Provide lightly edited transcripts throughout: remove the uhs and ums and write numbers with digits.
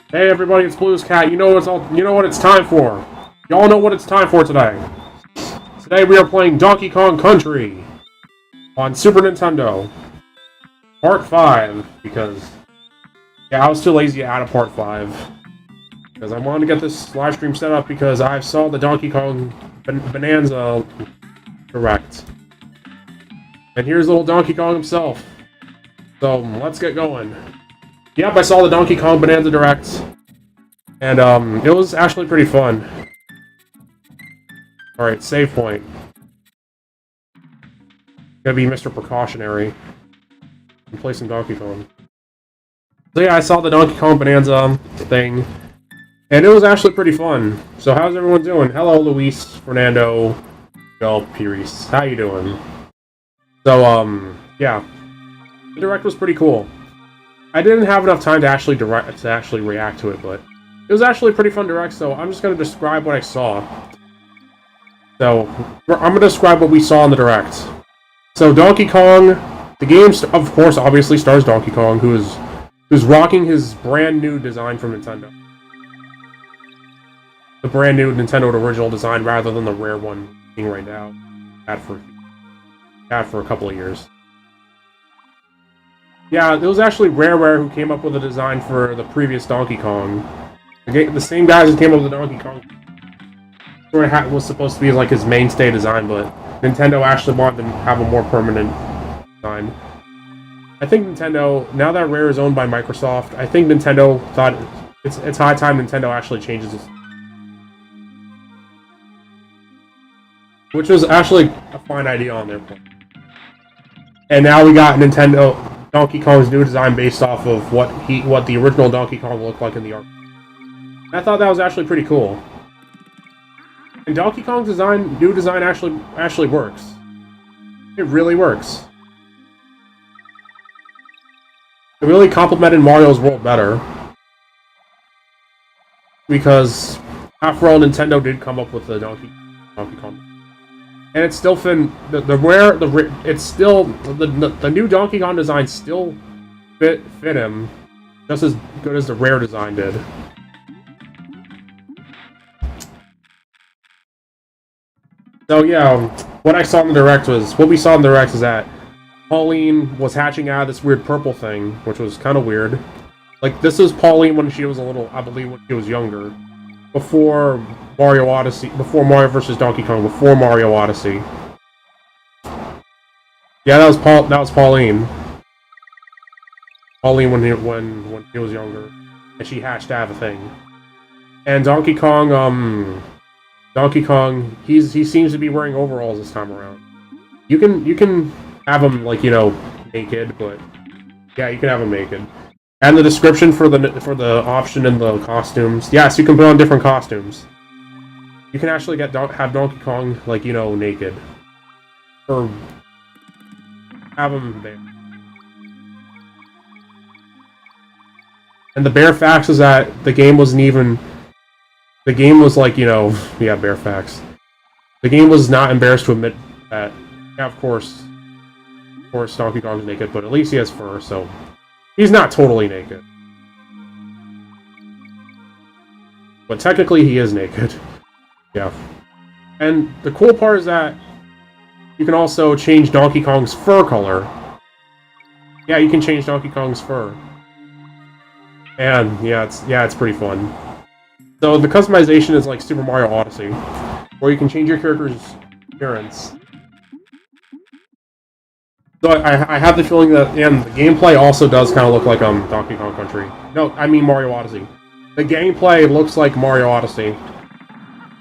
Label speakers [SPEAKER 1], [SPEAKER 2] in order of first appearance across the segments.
[SPEAKER 1] Hey everybody, it's BluesCat. You know what it's time for. Y'all know what it's time for today. Today we are playing Donkey Kong Country on Super Nintendo. Part 5, because I was too lazy to add a Part 5. Because I wanted to get this live stream set up because I saw the Donkey Kong Bonanza Direct. And here's little Donkey Kong himself. So, let's get going. Yep, I saw the Donkey Kong Bonanza Direct. And, it was actually pretty fun. Alright, save point. Gonna be Mr. Precautionary. And play some Donkey Kong. So yeah, I saw the Donkey Kong Bonanza thing. And it was actually pretty fun. So how's everyone doing? Hello, Luis, Fernando, Bill, Pires. How you doing? So, yeah. The Direct was pretty cool. I didn't have enough time to actually react to it, but it was actually a pretty fun Direct, so I'm just going to describe what I saw. So, I'm going to describe what we saw in the Direct. So, Donkey Kong, the game, of course, obviously stars Donkey Kong, who's rocking his brand new design from Nintendo. The brand new Nintendo original design rather than the rare one being right now. Had for a couple of years. Yeah, it was actually Rare who came up with the design for the previous Donkey Kong. The same guys who came up with the Donkey Kong was supposed to be like his mainstay design, but Nintendo actually wanted to have a more permanent design. I think Nintendo, now that Rare is owned by Microsoft, I think Nintendo thought it's high time Nintendo actually changes this. Which was actually a fine idea on their part. And now we got Donkey Kong's new design based off of what the original Donkey Kong looked like in the arcade. I thought that was actually pretty cool. And Donkey Kong's new design actually works. It really works. It really complemented Mario's world better. Because after all, Nintendo did come up with the Donkey Kong. And it's still the new Donkey Kong design still fit him just as good as the Rare design did. So yeah, what we saw in the Direct is that Pauline was hatching out of this weird purple thing, which was kind of weird. Like, this is Pauline when she was I believe when she was younger. Before Mario vs. Donkey Kong, before Mario Odyssey. Yeah, that was Pauline. Pauline when he was younger, and she hatched out of a thing. And Donkey Kong, he seems to be wearing overalls this time around. You can have him, like, you know, naked, but yeah, you can have him naked. And the description for the option in the costumes. Yes, you can put on different costumes. You can actually have Donkey Kong, like, you know, naked. Or have him there. And the bare facts is that the game was like, you know, yeah, bare facts. The game was not embarrassed to admit that, yeah, of course Donkey Kong's naked, but at least he has fur, so he's not totally naked. But technically he is naked. Yeah. And the cool part is that you can also change Donkey Kong's fur color. Yeah, you can change Donkey Kong's fur. And yeah, it's pretty fun. So the customization is like Super Mario Odyssey, where you can change your character's appearance. So I have the feeling that, and the gameplay also does kind of look like Donkey Kong Country. No, I mean Mario Odyssey. The gameplay looks like Mario Odyssey.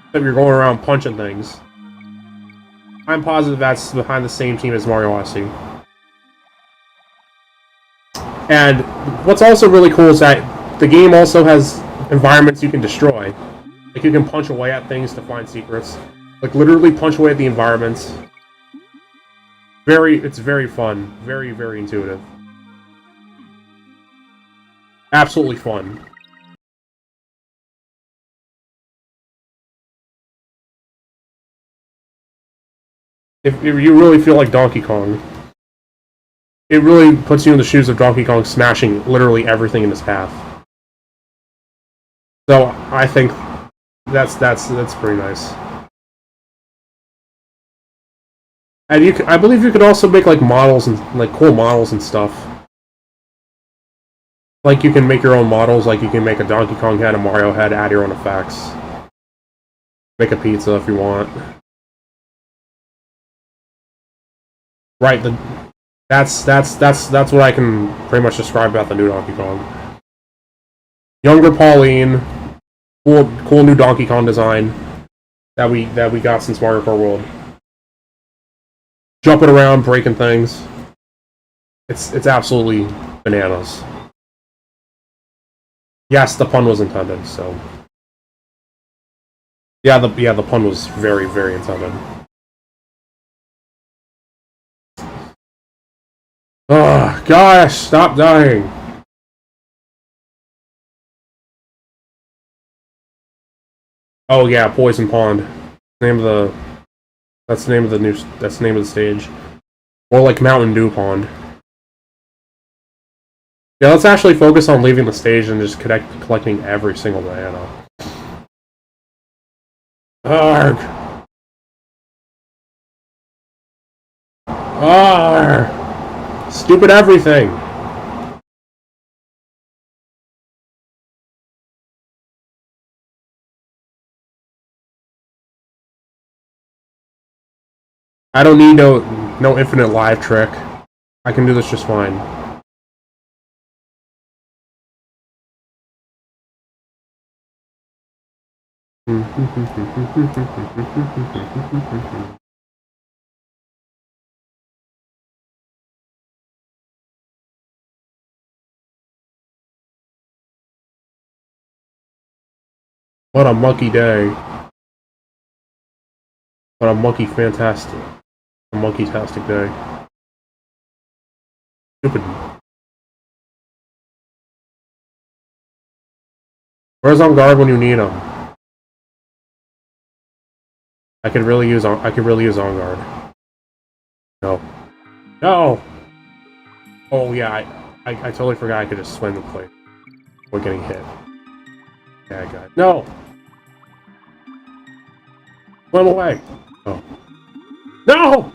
[SPEAKER 1] Except you're going around punching things. I'm positive that's behind the same team as Mario Odyssey. And what's also really cool is that the game also has environments you can destroy. Like, you can punch away at things to find secrets. Like, literally punch away at the environments. It's very fun. Very, very intuitive. Absolutely fun. If you really feel like Donkey Kong, it really puts you in the shoes of Donkey Kong smashing literally everything in his path. So I think that's pretty nice. And I believe you could also make like models and like cool models and stuff. Like you can make your own models. Like you can make a Donkey Kong head, a Mario head, add your own effects. Make a pizza if you want. Right. That's what I can pretty much describe about the new Donkey Kong. Younger Pauline, cool new Donkey Kong design that we got since Mario Kart World. Jumping around, breaking things. It's absolutely bananas. Yes, the pun was intended. So yeah, the pun was very, very intended. Oh gosh, stop dying. Oh yeah, Poison Pond. That's the name of the stage. Or like Mountain Dew Pond. Yeah, let's actually focus on leaving the stage and just collecting every single banana. Arg! Arg! Stupid everything! I don't need no infinite live trick. I can do this just fine. What a monkey day. What a monkey-tastic day. Stupid. Where's on guard when you need him? I could really use on guard. No. No! Oh yeah, I totally forgot I could just swim the plate before getting hit. Yeah, guy. No! Swim away! Oh. No!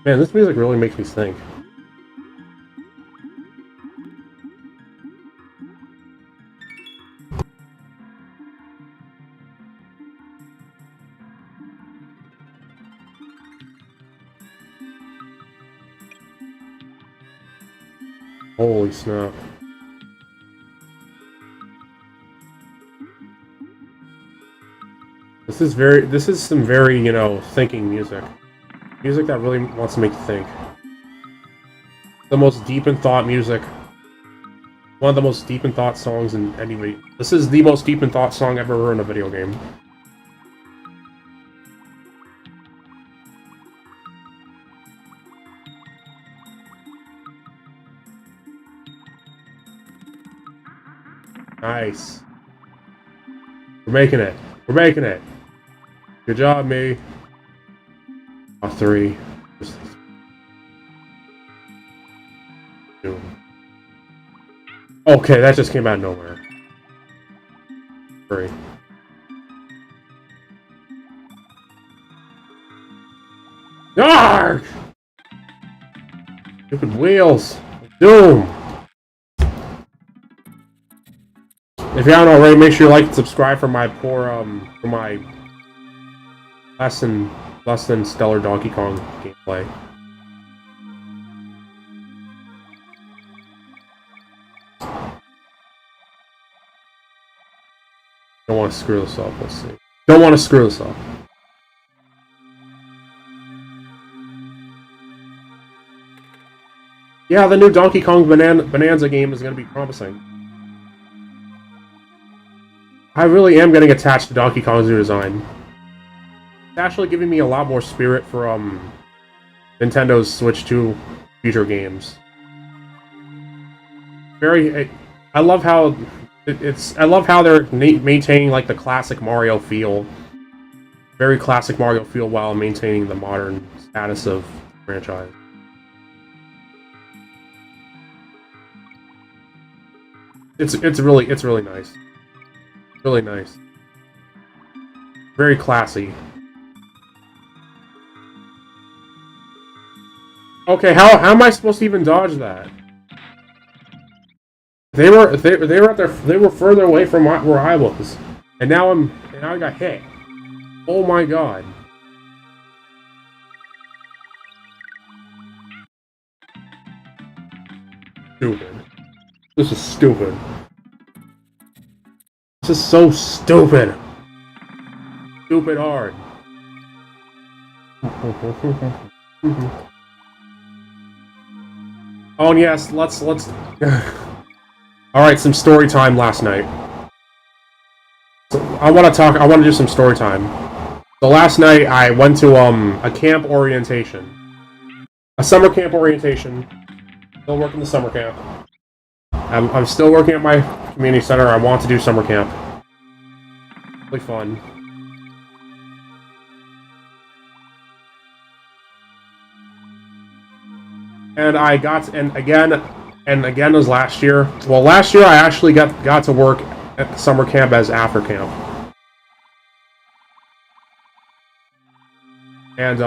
[SPEAKER 1] Man, this music really makes me think. Holy snap. This is some very, thinking music. Music that really wants to make you think. The most deep in thought music. One of the most deep in thought songs in any video. This is the most deep in thought song I've ever heard in a video game. Nice. We're making it. We're making it. Good job, me. Off 3. Okay, that just came out of nowhere. 3. Arrgh! Stupid wheels. Doom. If you haven't already, make sure you like and subscribe for my for my less than stellar Donkey Kong gameplay. Don't want to screw this up. Let's see. Don't want to screw this up. Yeah, the new Donkey Kong Bonanza game is going to be promising. I really am getting attached to Donkey Kong's new design. It's actually giving me a lot more spirit for Nintendo's Switch 2 future games. I love how I love how they're maintaining like the classic Mario feel, very classic Mario feel, while maintaining the modern status of the franchise. It's really nice. Really nice. Very classy. Okay, how am I supposed to even dodge that? They were further away from where I was, and now I got hit. Oh my god. Stupid. This is stupid. This is so stupid. Stupid hard. Oh and yes, let's Alright, some story time last night. So I wanna do some story time. So last night I went to a camp orientation. A summer camp orientation. Still working the summer camp. I'm still working at my community center. I want to do summer camp. Really fun. And again was last year. Well, last year I actually got to work at the summer camp as after camp. And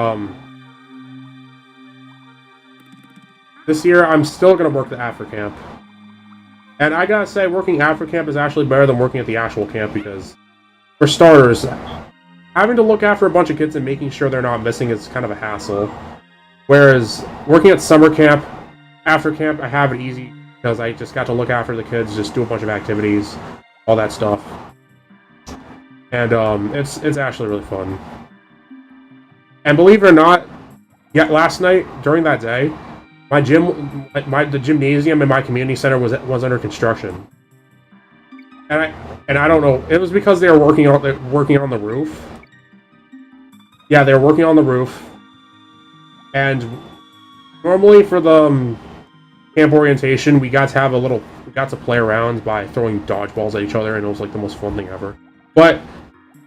[SPEAKER 1] this year I'm still gonna work the after camp. And I gotta say, working after camp is actually better than working at the actual camp because, for starters, having to look after a bunch of kids and making sure they're not missing is kind of a hassle. Whereas, working at summer camp, after camp, I have it easy because I just got to look after the kids, just do a bunch of activities, all that stuff. And it's actually really fun. And believe it or not, last night, during that day, the gymnasium in my community center was under construction, and I don't know. It was because they were working on the roof. Yeah, they were working on the roof, and normally for the camp orientation, we got to play around by throwing dodgeballs at each other, and it was like the most fun thing ever. But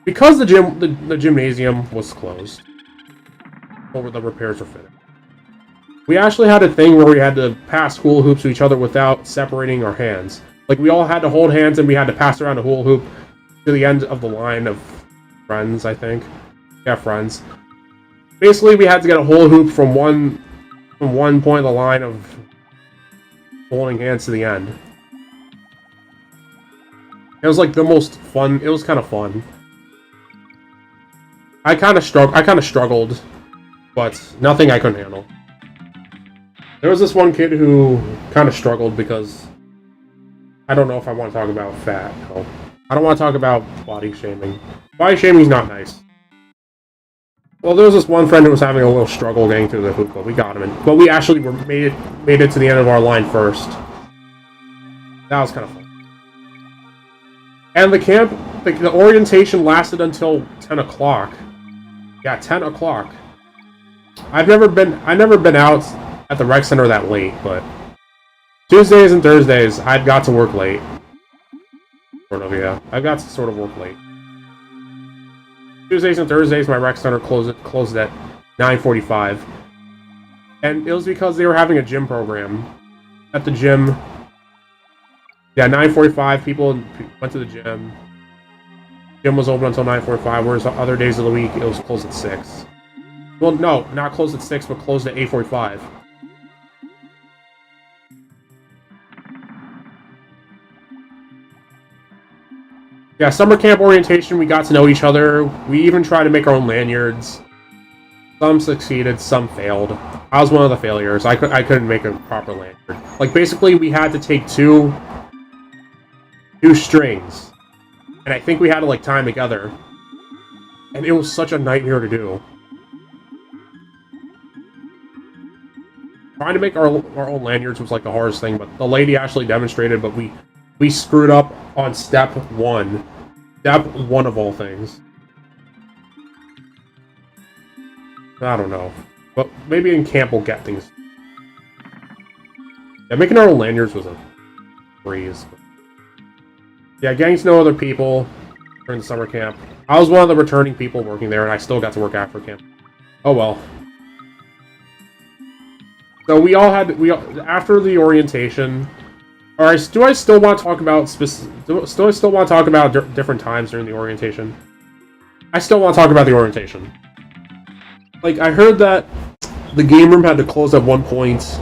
[SPEAKER 1] because the gymnasium was closed, or the repairs were finished, we actually had a thing where we had to pass hula hoops to each other without separating our hands. Like, we all had to hold hands and we had to pass around a hula hoop to the end of the line of friends, I think. Yeah, friends. Basically, we had to get a hula hoop from one point of the line of holding hands to the end. It was like the most fun. It was kind of fun. I kind of struggled, but nothing I couldn't handle. There was this one kid who kind of struggled because I don't know if I want to talk about fat. No. I don't want to talk about body shaming. Body shaming is not nice. Well, there was this one friend who was having a little struggle getting through the hoop, but we got him in. But we actually made it to the end of our line first. That was kind of fun. And the camp, the orientation lasted until 10 o'clock. Yeah, 10 o'clock. I've never been out at the rec center that late, but Tuesdays and Thursdays I've got to work late. Sort of, yeah. I've got to sort of work late. Tuesdays and Thursdays my rec center closed at 9:45. And it was because they were having a gym program at the gym. Yeah, 9:45 people went to the gym. Gym was open until 9:45, whereas other days of the week it was closed at 6. Well, no, not closed at 6, but closed at 8:45. Yeah, summer camp orientation, we got to know each other. We even tried to make our own lanyards. Some succeeded, some failed. I was one of the failures. I couldn't make a proper lanyard. Like, basically, we had to take two strings. And I think we had to, like, tie them together. And it was such a nightmare to do. Trying to make our own lanyards was, like, the hardest thing, but the lady actually demonstrated, but we screwed up on step 1. Step 1 of all things. I don't know. But maybe in camp we'll get things. Yeah, making our own lanyards was a breeze. Yeah, getting to know other people during the summer camp. I was one of the returning people working there, and I still got to work after camp. Oh well. So we all had after the orientation, All right, do I still want to talk about do I still want to talk about different times during the orientation? I still want to talk about the orientation. Like, I heard that the game room had to close at one point.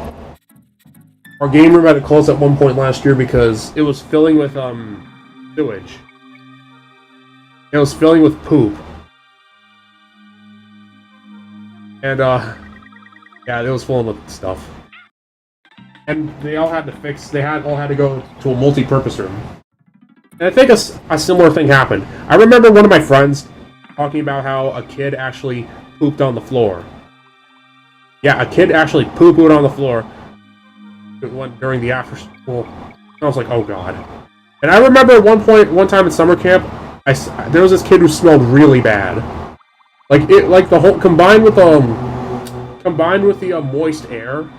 [SPEAKER 1] Our game room had to close at one point last year because it was filling with sewage. It was filling with poop. And yeah, it was filling with stuff. And they all had to all had to go to a multi-purpose room. And I think a similar thing happened. I remember one of my friends talking about how a kid actually pooped on the floor. Yeah, a kid actually poo-pooed on the floor during the after school. I was like, oh god. And I remember at one time in summer camp, there was this kid who smelled really bad. Like the whole combined with the moist air,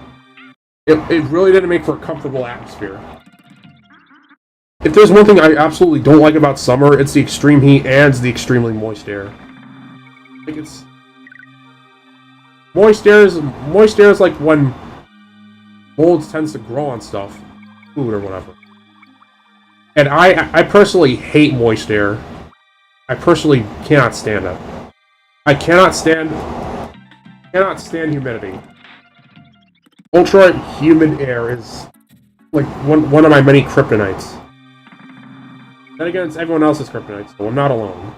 [SPEAKER 1] it really didn't make for a comfortable atmosphere. If there's one thing I absolutely don't like about summer, it's the extreme heat and the extremely moist air. Like it's moist air is like when mold tends to grow on stuff, food or whatever. And I personally hate moist air. I personally cannot stand it. I cannot stand humidity. Ultra humid air is like one of my many kryptonites. Then again, it's everyone else's kryptonite, so I'm not alone.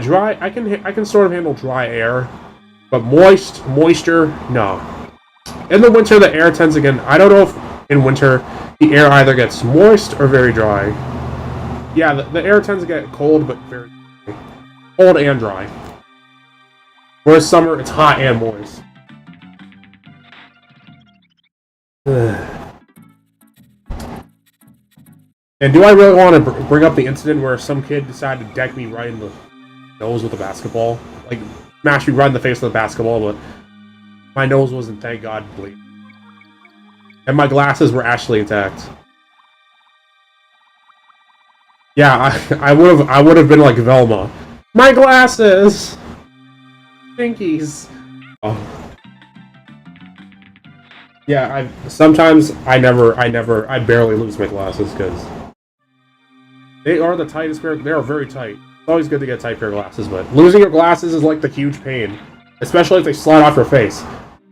[SPEAKER 1] Dry, I can sort of handle dry air, but moisture, no. In the winter, the air tends to get. I don't know if in winter the air either gets moist or very dry. Yeah, the air tends to get cold, but very dry. Cold and dry. Whereas summer, it's hot and moist. And do I really want to bring up the incident where some kid decided to deck me right in the nose with a basketball? Like, smash me right in the face with a basketball, but my nose wasn't, thank God, bleeding. And my glasses were actually intact. Yeah, I would have been like Velma. My glasses! Pinkies! Oh. Yeah, I barely lose my glasses, because they are the tightest pair. They are very tight. It's always good to get a tight pair of glasses, but losing your glasses is like the huge pain. Especially if they slide off your face.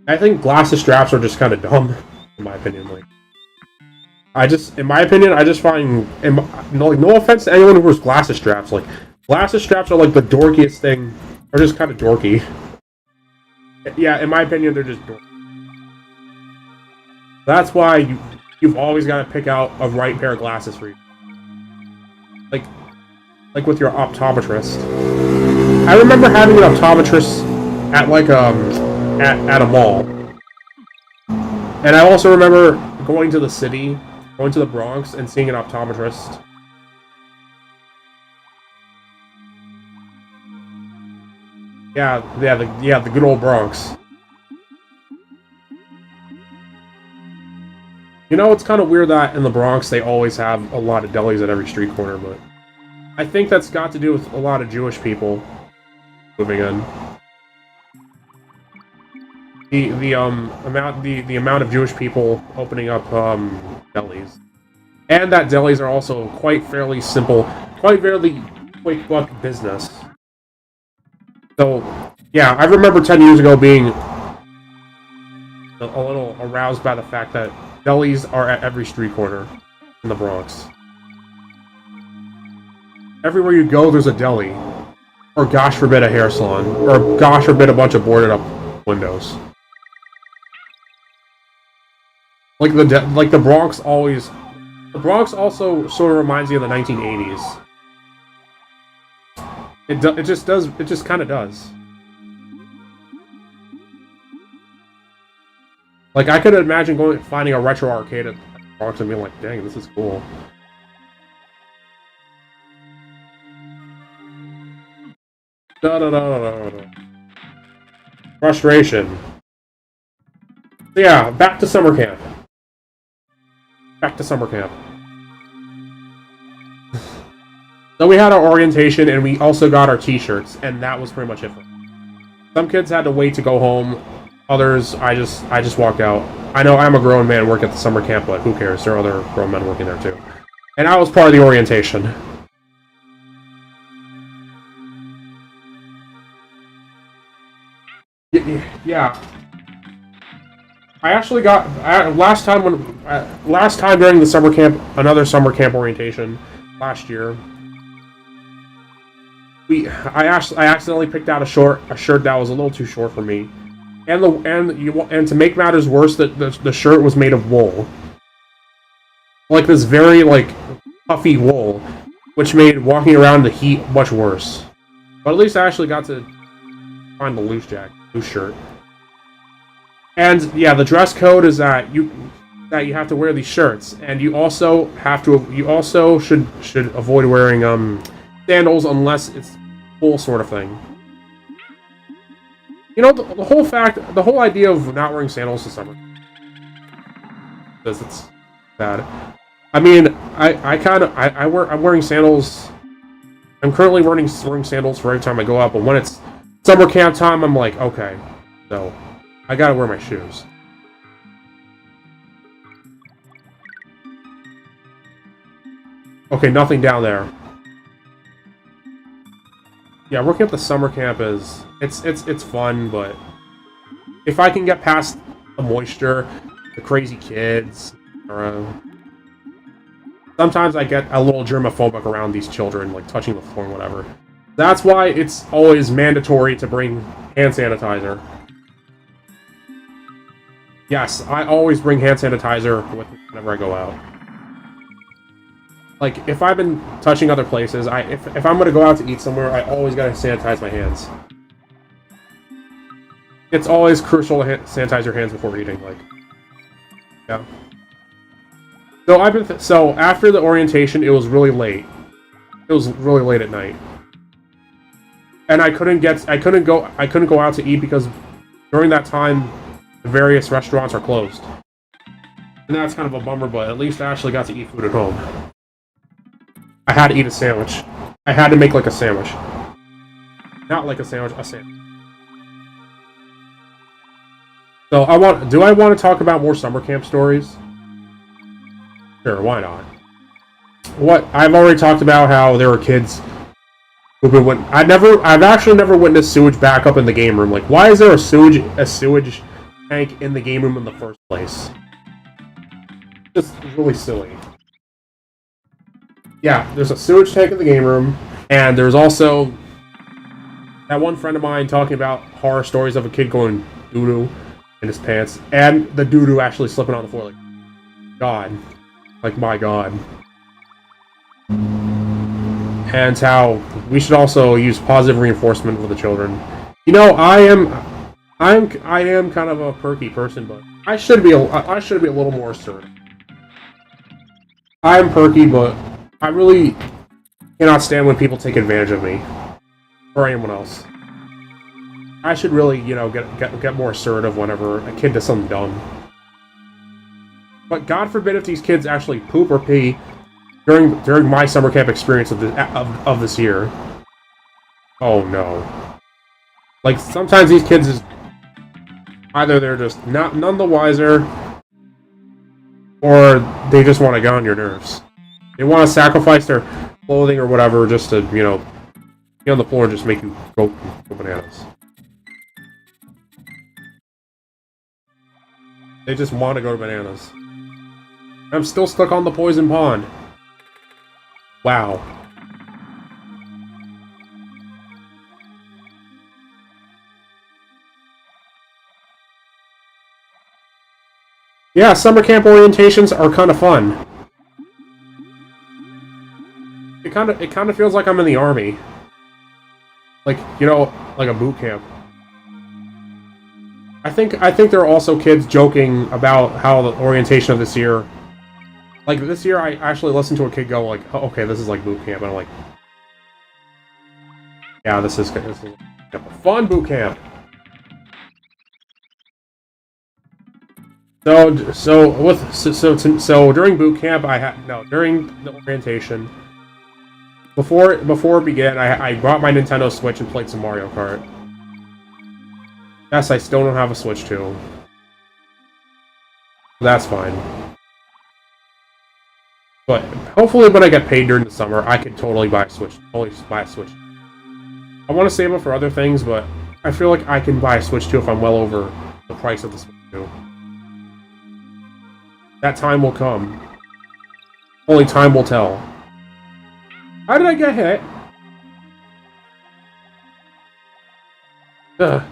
[SPEAKER 1] I think glasses straps are just kind of dumb, in my opinion. Like, in my opinion, I just find, no offense to anyone who wears glasses straps, like, glasses straps are like the dorkiest thing. They're just kind of dorky. Yeah, in my opinion, they're just dorky. That's why you've always got to pick out a right pair of glasses for you. Like with your optometrist. I remember having an optometrist at like at a mall. And I also remember going to the Bronx and seeing an optometrist. Yeah, the good old Bronx. You know, it's kind of weird that in the Bronx they always have a lot of delis at every street corner, but I think that's got to do with a lot of Jewish people moving in. The amount of Jewish people opening up delis, and that delis are also quite fairly quick buck business. So yeah, I remember 10 years ago being a little aroused by the fact that delis are at every street corner in the Bronx. Everywhere you go, there's a deli. Or gosh forbid a hair salon. Or gosh forbid a bunch of boarded up windows. Like the Bronx always... The Bronx also sort of reminds me of the 1980s. It just kind of does. Like, I could imagine finding a retro arcade at the Bronx and being like, dang, this is cool. No. Frustration. So yeah, back to summer camp. So we had our orientation, and we also got our t-shirts, and that was pretty much it for us. Some kids had to wait to go home Others, I just walked out. I know I'm a grown man working at the summer camp, but who cares? There are other grown men working there too. And I was part of the orientation. Yeah. I actually got last time during the summer camp, another summer camp orientation last year. I accidentally picked out a shirt that was a little too short for me, and to make matters worse, the shirt was made of wool, like this very like puffy wool, which made walking around in the heat much worse. But at least I actually got to find the loose shirt. And yeah, the dress code is that you have to wear these shirts, and you also should avoid wearing sandals unless it's full sort of thing. You know, the whole idea of not wearing sandals this summer, because it's bad. I mean, I'm wearing sandals. I'm currently wearing sandals for every time I go out, but when it's summer camp time, I'm like, okay, so I gotta wear my shoes. Okay, nothing down there. Yeah, working at the summer camp is it's fun, but if I can get past the moisture, the crazy kids, or sometimes I get a little germophobic around these children, like touching the floor and whatever. That's why it's always mandatory to bring hand sanitizer. Yes, I always bring hand sanitizer with me whenever I go out. Like, if I've been touching other places, if I'm gonna go out to eat somewhere, I always gotta sanitize my hands. It's always crucial to sanitize your hands before eating, like... Yeah. So after the orientation, it was really late. It was really late at night. And I couldn't go out to eat because during that time, the various restaurants are closed. And that's kind of a bummer, but at least I actually got to eat food at home. I had to eat a sandwich. I had to make like a sandwich. Not like a sandwich, a sandwich. So do I want to talk about more summer camp stories? Sure, why not? I've already talked about how there were kids who've been I've actually never witnessed sewage back up in the game room. Like, why is there a sewage tank in the game room in the first place? Just really silly. Yeah, there's a sewage tank in the game room, and there's also that one friend of mine talking about horror stories of a kid going doo-doo in his pants, and the doo-doo actually slipping on the floor. Like, God. Like, my God. And how we should also use positive reinforcement with the children. You know, I am kind of a perky person, but I should be a little more assertive. I am perky, but I really cannot stand when people take advantage of me or anyone else. I should really, you know, get more assertive whenever a kid does something dumb. But God forbid if these kids actually poop or pee during my summer camp experience of this year. Oh no! Like, sometimes these kids is either they're just none the wiser, or they just want to get on your nerves. They want to sacrifice their clothing or whatever just to, you know, be on the floor and just make you go bananas. They just want to go bananas. I'm still stuck on the poison pond. Wow. Yeah, summer camp orientations are kind of fun. It kind of feels like I'm in the army. Like, you know, like a boot camp. I think there are also kids joking about how the orientation of this year. Like, this year I actually listened to a kid go like, oh, okay, this is like boot camp, and I'm like, yeah, this is a fun boot camp. So during boot camp during the orientation, before it began, I brought my Nintendo Switch and played some Mario Kart. Yes, I still don't have a Switch 2. That's fine. But hopefully when I get paid during the summer, I can totally buy a Switch. Totally buy a Switch. I want to save up for other things, but I feel like I can buy a Switch 2 if I'm well over the price of the Switch 2. That time will come. Only time will tell. How did I get hit? Ugh.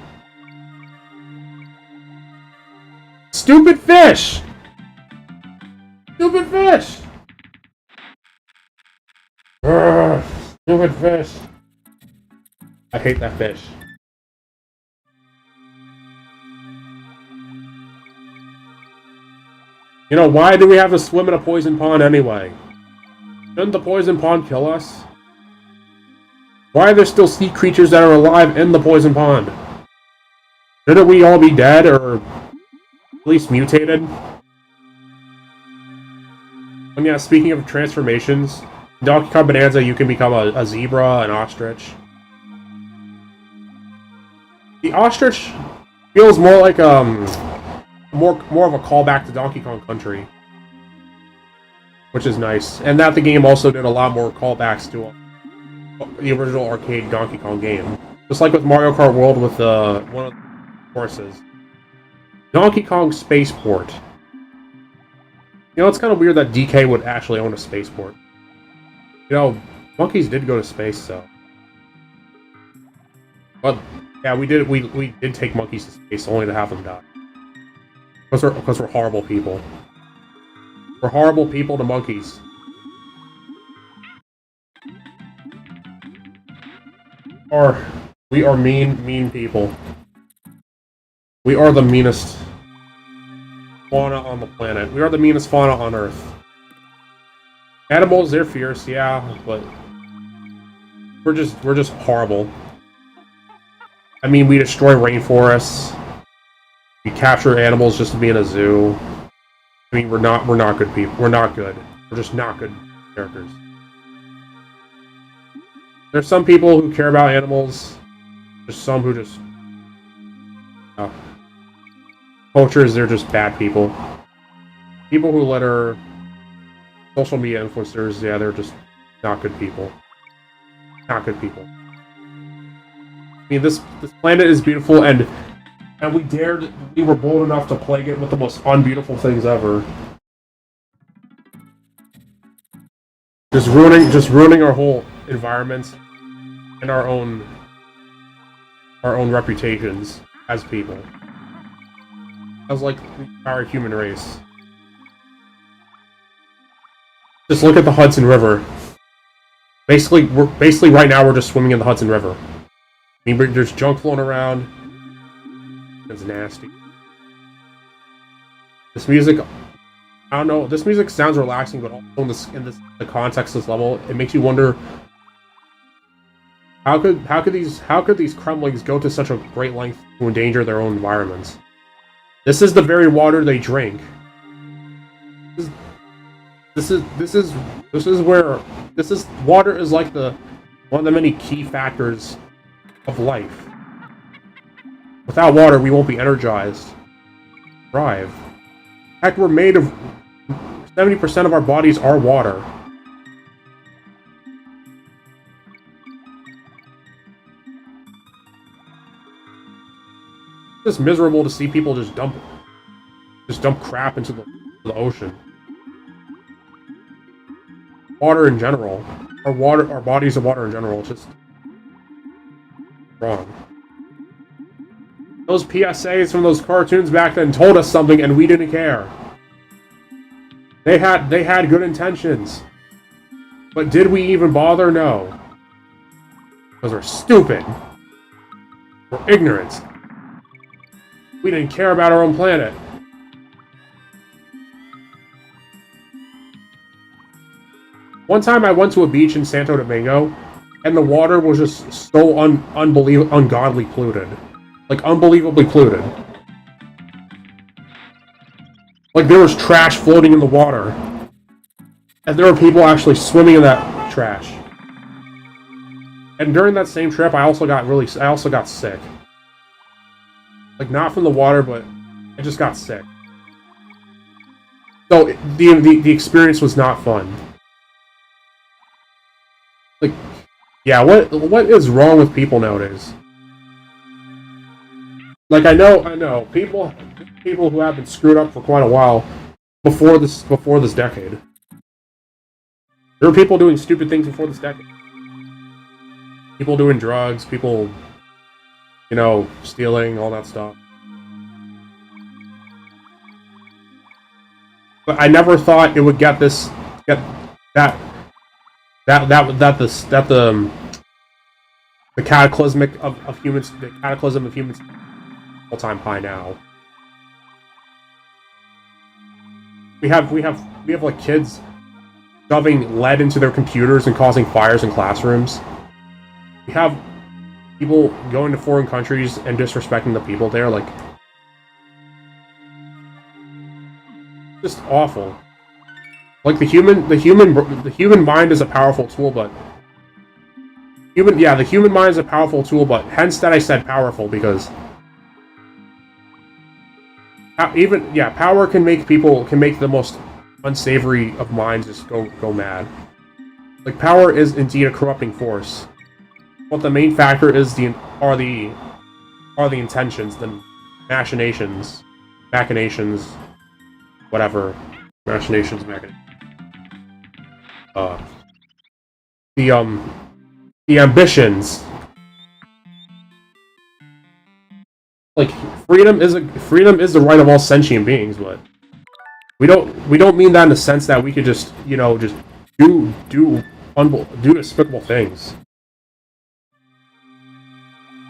[SPEAKER 1] Stupid fish! Stupid fish! Ugh, stupid fish. I hate that fish. You know, why do we have to swim in a poison pond anyway? Shouldn't the poison pond kill us? Why are there still sea creatures that are alive in the poison pond? Shouldn't we all be dead, or at least mutated? And yeah, speaking of transformations, in Donkey Kong Bonanza you can become a zebra, an ostrich. The ostrich feels more like more of a callback to Donkey Kong Country, which is nice. And that the game also did a lot more callbacks to the original arcade Donkey Kong game, just like with Mario Kart World with one of the courses, Donkey Kong Spaceport. You know, it's kind of weird that DK would actually own a spaceport. You know, monkeys did go to space, so. But yeah, we did take monkeys to space only to have them die. Because we're horrible people. We're horrible people to monkeys. We are mean people. We are the meanest fauna on the planet. We are the meanest fauna on Earth. Animals, they're fierce, yeah, but we're just horrible. I mean, we destroy rainforests. We capture animals just to be in a zoo. I mean, we're not good people. We're not good. We're just not good characters. There's some people who care about animals. There's some who just... cultures, they're just bad people. People who litter... social media influencers, yeah, they're just not good people. Not good people. I mean, this planet is beautiful, and we were bold enough to plague it with the most unbeautiful things ever. Just ruining our whole environment and our own reputations as people. As like the entire human race. Just look at the Hudson River. Basically right now we're just swimming in the Hudson River. I mean, there's junk floating around. It's nasty. This music, I don't know. This music sounds relaxing, but also in the context of this level, it makes you wonder how could these crumblings go to such a great length to endanger their own environments? This is the very water they drink. Water is like one of the many key factors of life. Without water, we won't be energized. Thrive. In fact, we're made of 70% of our bodies are water. It's just miserable to see people just dump crap into the ocean. Water in general. Our bodies are water in general. It's just wrong. Those PSAs from those cartoons back then told us something, and we didn't care. They had good intentions. But did we even bother? No. Because we're stupid. We're ignorant. We didn't care about our own planet. One time I went to a beach in Santo Domingo, and the water was just so ungodly polluted. Like, unbelievably polluted. Like, there was trash floating in the water. And there were people actually swimming in that trash. And during that same trip, I also got sick. Like, not from the water, but I just got sick. So, the experience was not fun. Like, yeah, what is wrong with people nowadays? Like, I know, people who have been screwed up for quite a while before this decade. There were people doing stupid things before this decade. People doing drugs, people, you know, stealing, all that stuff. But I never thought it would get that the cataclysmic of humans, the cataclysm of humans, all-time high now. We have like kids shoving lead into their computers and causing fires in classrooms. We have people going to foreign countries and disrespecting the people there, like, just awful. Like, the human mind is a powerful tool, but the human mind is a powerful tool, but hence that I said powerful, because power can make the most unsavory of minds just go mad. Like, power is indeed a corrupting force. But the main factor is are the intentions, the machinations, whatever, machinations, the ambitions. Like, freedom is the right of all sentient beings, but we don't mean that in the sense that we could just, you know, just do despicable things.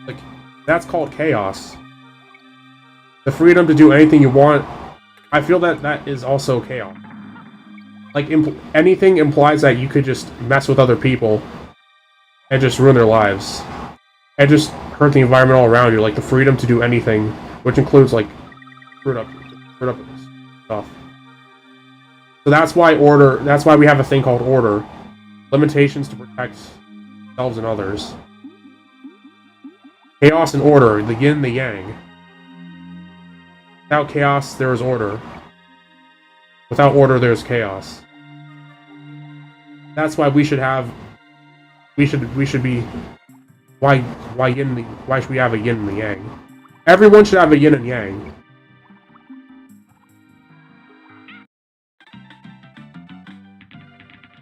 [SPEAKER 1] Like, that's called chaos. The freedom to do anything you want, I feel that is also chaos. Like, anything implies that you could just mess with other people and just ruin their lives. And just hurt the environment all around you. Like, the freedom to do anything, which includes, like, screwed up stuff. So that's why we have a thing called order. Limitations to protect ourselves and others. Chaos and order, the yin and the yang. Without chaos, there is order. Without order, there's chaos. That's why we should be. Why should we have a yin and a yang? Everyone should have a yin and yang.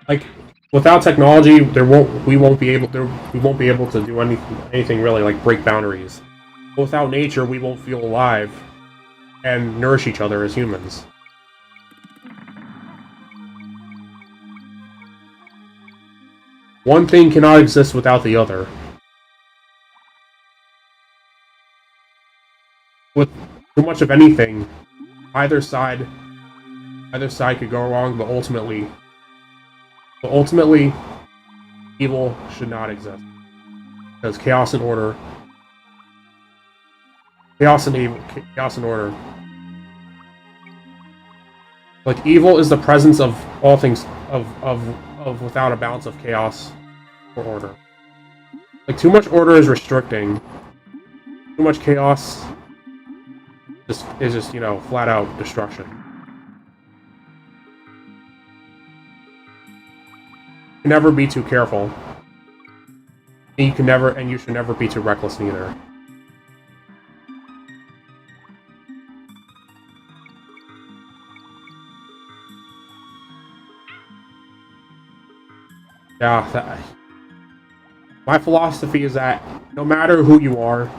[SPEAKER 1] Like, without technology, we won't be able to do anything really, like break boundaries. But without nature, we won't feel alive and nourish each other as humans. One thing cannot exist without the other. With too much of anything, either side could go wrong, but ultimately, evil should not exist. Because chaos and order, chaos and order. Like, evil is the presence of all things of without a balance of chaos or order. Like, too much order is restricting. Too much chaos is just, you know, flat out destruction. You can never be too careful. And you should never be too reckless neither. Yeah, my philosophy is that no matter who you are,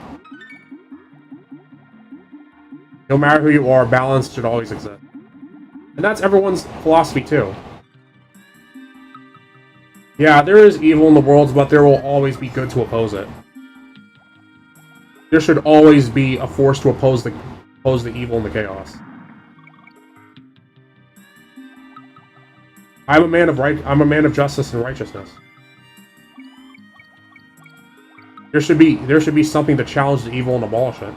[SPEAKER 1] balance should always exist. And that's everyone's philosophy too. Yeah, there is evil in the world, but there will always be good to oppose it. There should always be a force to oppose the evil and the chaos. I'm a man of justice and righteousness. There should be something to challenge the evil and abolish it.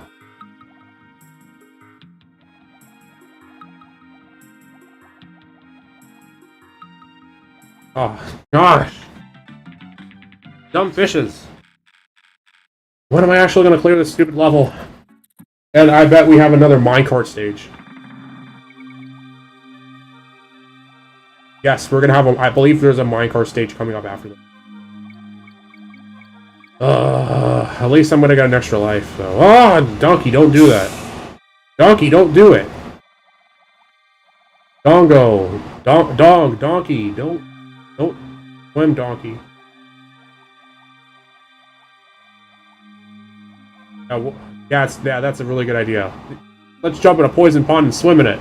[SPEAKER 1] Oh, gosh. Dumb fishes. When am I actually going to clear this stupid level? And I bet we have another minecart stage. Yes, we're gonna have a... I believe there's a minecart stage coming up after this. At least I'm gonna get an extra life, though. Oh, Donkey, don't do that. Donkey, don't do it. Dongo. Donkey, don't swim, Donkey. Yeah, that's a really good idea. Let's jump in a poison pond and swim in it.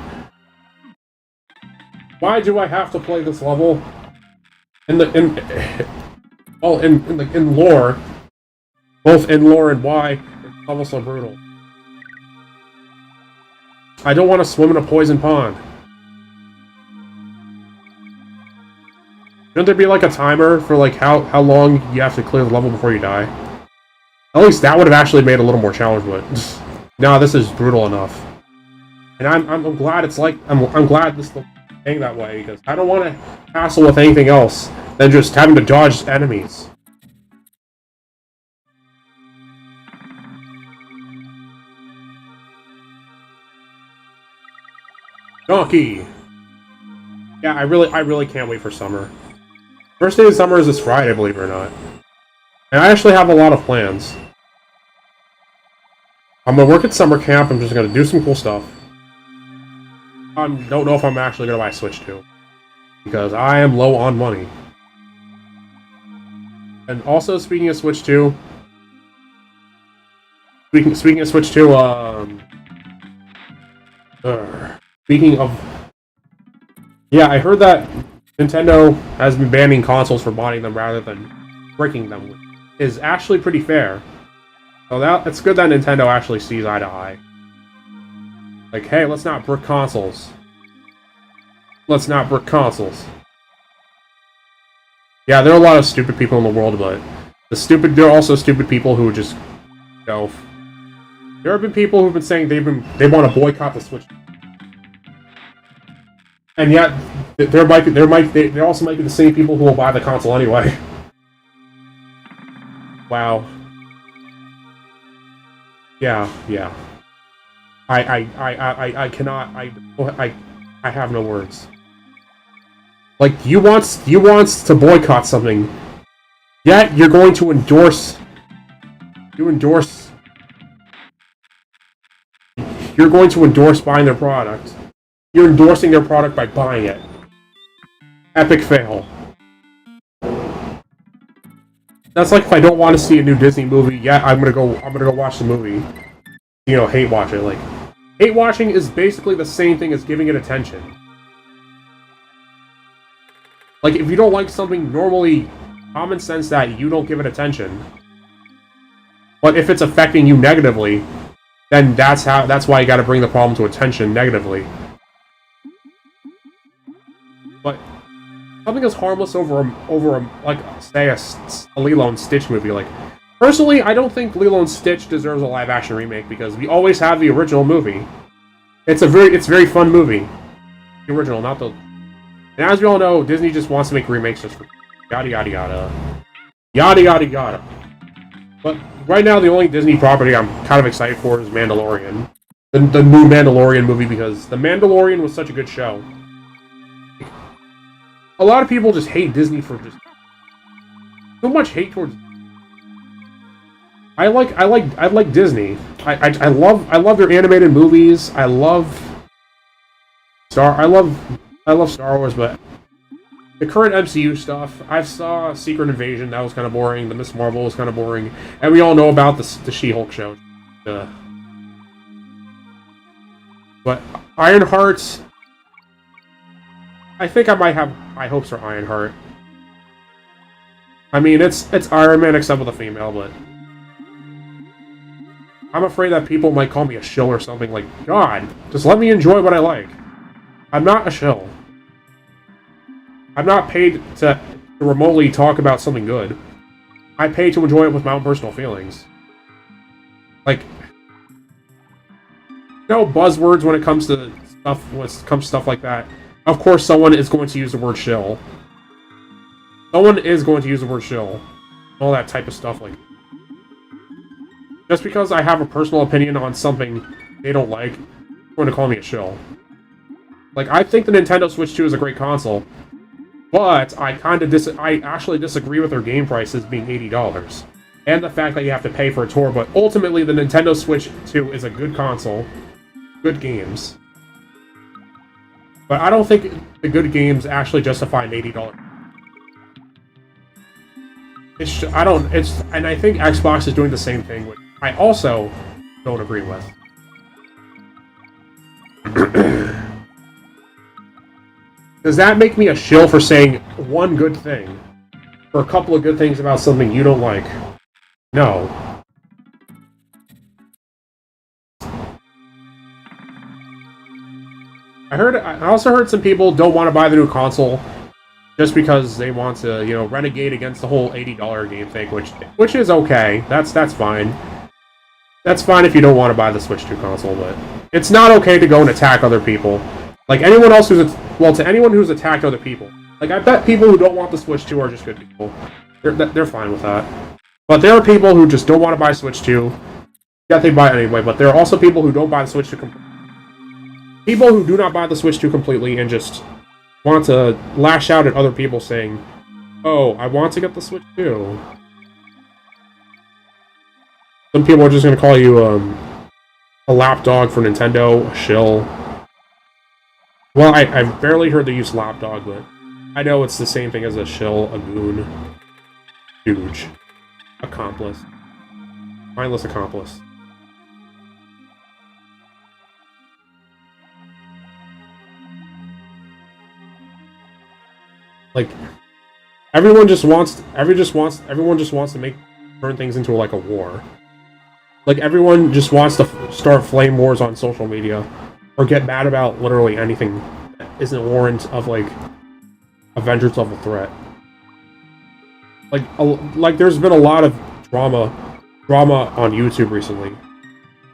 [SPEAKER 1] Why do I have to play this level? In lore, both in lore and why it's level so brutal. I don't want to swim in a poison pond. Shouldn't there be like a timer for like how long you have to clear the level before you die? At least that would have actually made it a little more challenging, but no, this is brutal enough. And I'm glad it's like I'm glad this thing that way, because I don't want to hassle with anything else than just having to dodge enemies. Donkey! Yeah, I really can't wait for summer. First day of summer is this Friday, believe it or not. And I actually have a lot of plans. I'm gonna work at summer camp, I'm just gonna do some cool stuff. I don't know if I'm actually gonna buy a Switch 2. Because I am low on money. And also, speaking of Switch 2... Speaking of Switch 2, speaking of... Yeah, I heard that Nintendo has been banning consoles for modding them rather than breaking them, which is actually pretty fair. So it's good that Nintendo actually sees eye to eye. Like, hey, let's not brick consoles. Let's not brick consoles. Yeah, there are a lot of stupid people in the world, but there are also stupid people who just, you know, there have been people who've been saying they want to boycott the Switch. And yet, there also might be the same people who will buy the console anyway. Wow. Yeah. I cannot. I have no words. Like, you want to boycott something, yet you're going to endorse. You're going to endorse buying their product. You're endorsing their product by buying it. Epic fail. That's like if I don't want to see a new Disney movie, yeah, I'm gonna go watch the movie. You know, hate watch it. Like, hate watching is basically the same thing as giving it attention. Like, if you don't like something, normally common sense that you don't give it attention. But if it's affecting you negatively, then that's why you got to bring the problem to attention negatively. But something as harmless over like, say, a Lilo and Stitch movie. Like, personally, I don't think Lilo and Stitch deserves a live-action remake because we always have the original movie. It's a very fun movie. The original, not the... And as we all know, Disney just wants to make remakes just for yada yada yada. Yada yada yada. But right now, the only Disney property I'm kind of excited for is Mandalorian. The new Mandalorian movie, because The Mandalorian was such a good show. A lot of people just hate Disney for just so much hate towards. I like Disney. I love their animated movies. I love Star Wars, but the current MCU stuff, I saw Secret Invasion, that was kind of boring. The Miss Marvel was kind of boring, and we all know about the She-Hulk show. But Ironheart, I think I might have high hopes for Ironheart. I mean, it's Iron Man except with a female, but I'm afraid that people might call me a shill or something. Like, God, just let me enjoy what I like. I'm not a shill. I'm not paid to remotely talk about something good. I pay to enjoy it with my own personal feelings. Like, no buzzwords when it comes to stuff like that. Of course, someone is going to use the word shill. Someone is going to use the word shill. All that type of stuff. Like, just because I have a personal opinion on something they don't like, they're going to call me a shill. Like, I think the Nintendo Switch 2 is a great console, but I actually disagree with their game prices being $80. And the fact that you have to pay for a tour, but ultimately the Nintendo Switch 2 is a good console, good games. But I don't think the good games actually justify an $80. And I think Xbox is doing the same thing, which I also don't agree with. Does that make me a shill for saying one good thing? Or a couple of good things about something you don't like? No. I also heard some people don't want to buy the new console just because they want to, you know, renegade against the whole $80 game thing, which is okay. That's fine. That's fine if you don't want to buy the Switch 2 console, but it's not okay to go and attack other people. Like anyone else to anyone who's attacked other people. Like I bet people who don't want the Switch 2 are just good people. They're fine with that. But there are people who just don't want to buy Switch 2. Yeah, they buy it anyway, but there are also people who don't buy the Switch 2 completely. People who do not buy the Switch 2 completely and just want to lash out at other people saying, "Oh, I want to get the Switch 2." Some people are just going to call you a lapdog for Nintendo, a shill. Well, I've barely heard the use lapdog, but I know it's the same thing as a shill, a goon, stooge, accomplice, mindless accomplice. Like, everyone just wants to turn things into like a war. Like everyone just wants to start flame wars on social media, or get mad about literally anything that isn't a warrant of like Avengers level threat. Like there's been a lot of drama on YouTube recently,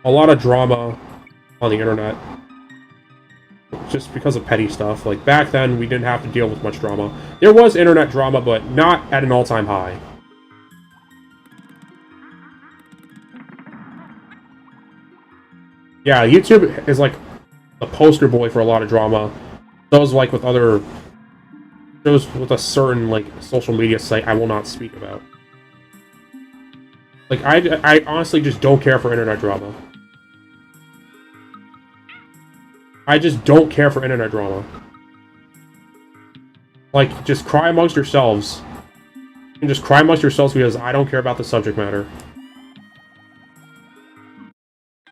[SPEAKER 1] a lot of drama on the internet. Just because of petty stuff. Like, back then, we didn't have to deal with much drama. There was internet drama, but not at an all-time high. Yeah, YouTube is, like, the poster boy for a lot of drama. Those, like, with a certain, like, social media site I will not speak about. Like, I honestly just don't care for internet drama. I just don't care for internet drama. Like, just cry amongst yourselves. And just cry amongst yourselves because I don't care about the subject matter.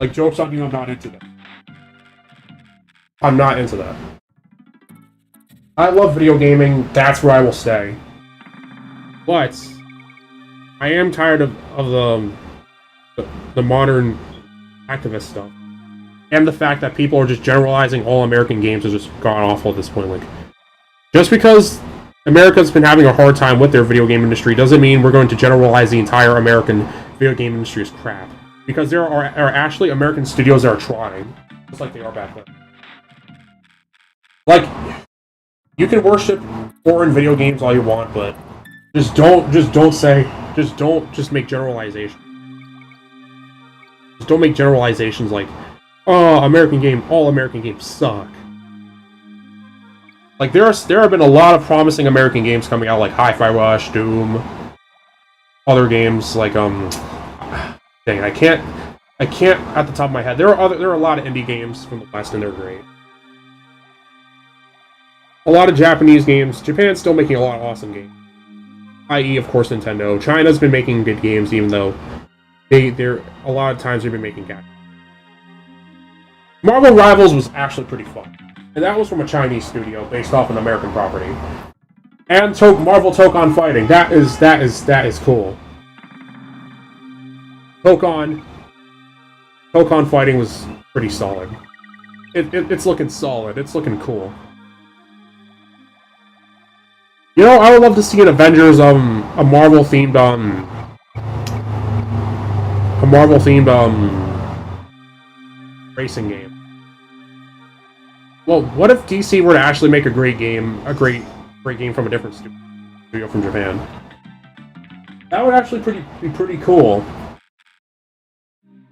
[SPEAKER 1] Like, joke's on you, I'm not into that. I'm not into that. I love video gaming, that's where I will stay. But I am tired of the modern activist stuff. And the fact that people are just generalizing all American games is just god-awful at this point. Like, just because America's been having a hard time with their video game industry doesn't mean we're going to generalize the entire American video game industry as crap. Because there are actually American studios that are trying, just like they are back then. Like, you can worship foreign video games all you want, but just don't make generalizations. Just don't make generalizations like, oh, all American games suck. Like, there have been a lot of promising American games coming out, like Hi-Fi Rush, Doom, other games like dang it, I can't at the top of my head. There are a lot of indie games from the West, and they're great. A lot of Japanese games. Japan's still making a lot of awesome games. I.e., of course, Nintendo. China's been making good games, even though they're a lot of times they've been making games. Marvel Rivals was actually pretty fun. And that was from a Chinese studio based off an American property. And Marvel Tokon Fighting. That is cool. Tokon Fighting was pretty solid. It's looking solid. It's looking cool. You know, I would love to see an Avengers a Marvel themed racing game. Well, what if DC were to actually make a great game from a different studio from Japan? That would actually be pretty cool.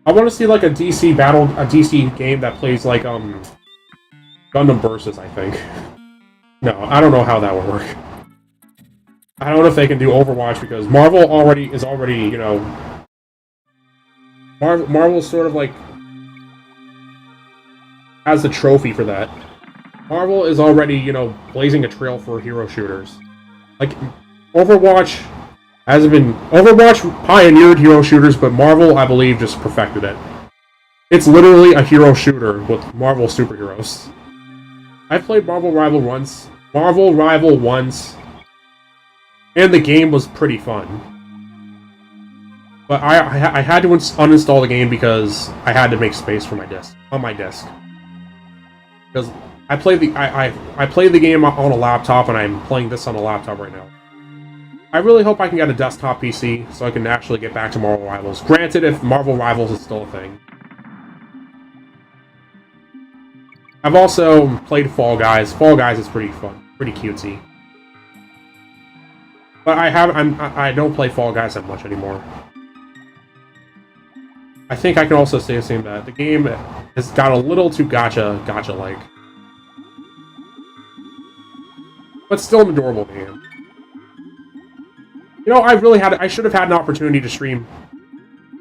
[SPEAKER 1] I want to see like a DC game that plays like Gundam Versus, I think. No, I don't know how that would work. I don't know if they can do Overwatch because Marvel is already, you know, Marvel's sort of like has the trophy for that. Marvel is already, you know, blazing a trail for hero shooters. Like Overwatch pioneered hero shooters, but Marvel, I believe, just perfected it. It's literally a hero shooter with Marvel superheroes. I played Marvel Rival once, and the game was pretty fun. But I had to uninstall the game because I had to make space for my desk on my desk. Because I played the game on a laptop, and I'm playing this on a laptop right now. I really hope I can get a desktop PC so I can actually get back to Marvel Rivals. Granted, if Marvel Rivals is still a thing. I've also played Fall Guys. Fall Guys is pretty fun, pretty cutesy. But I don't play Fall Guys that much anymore. I think I can also say the same that the game has got a little too gacha-like. But still an adorable game. You know, I should have had an opportunity to stream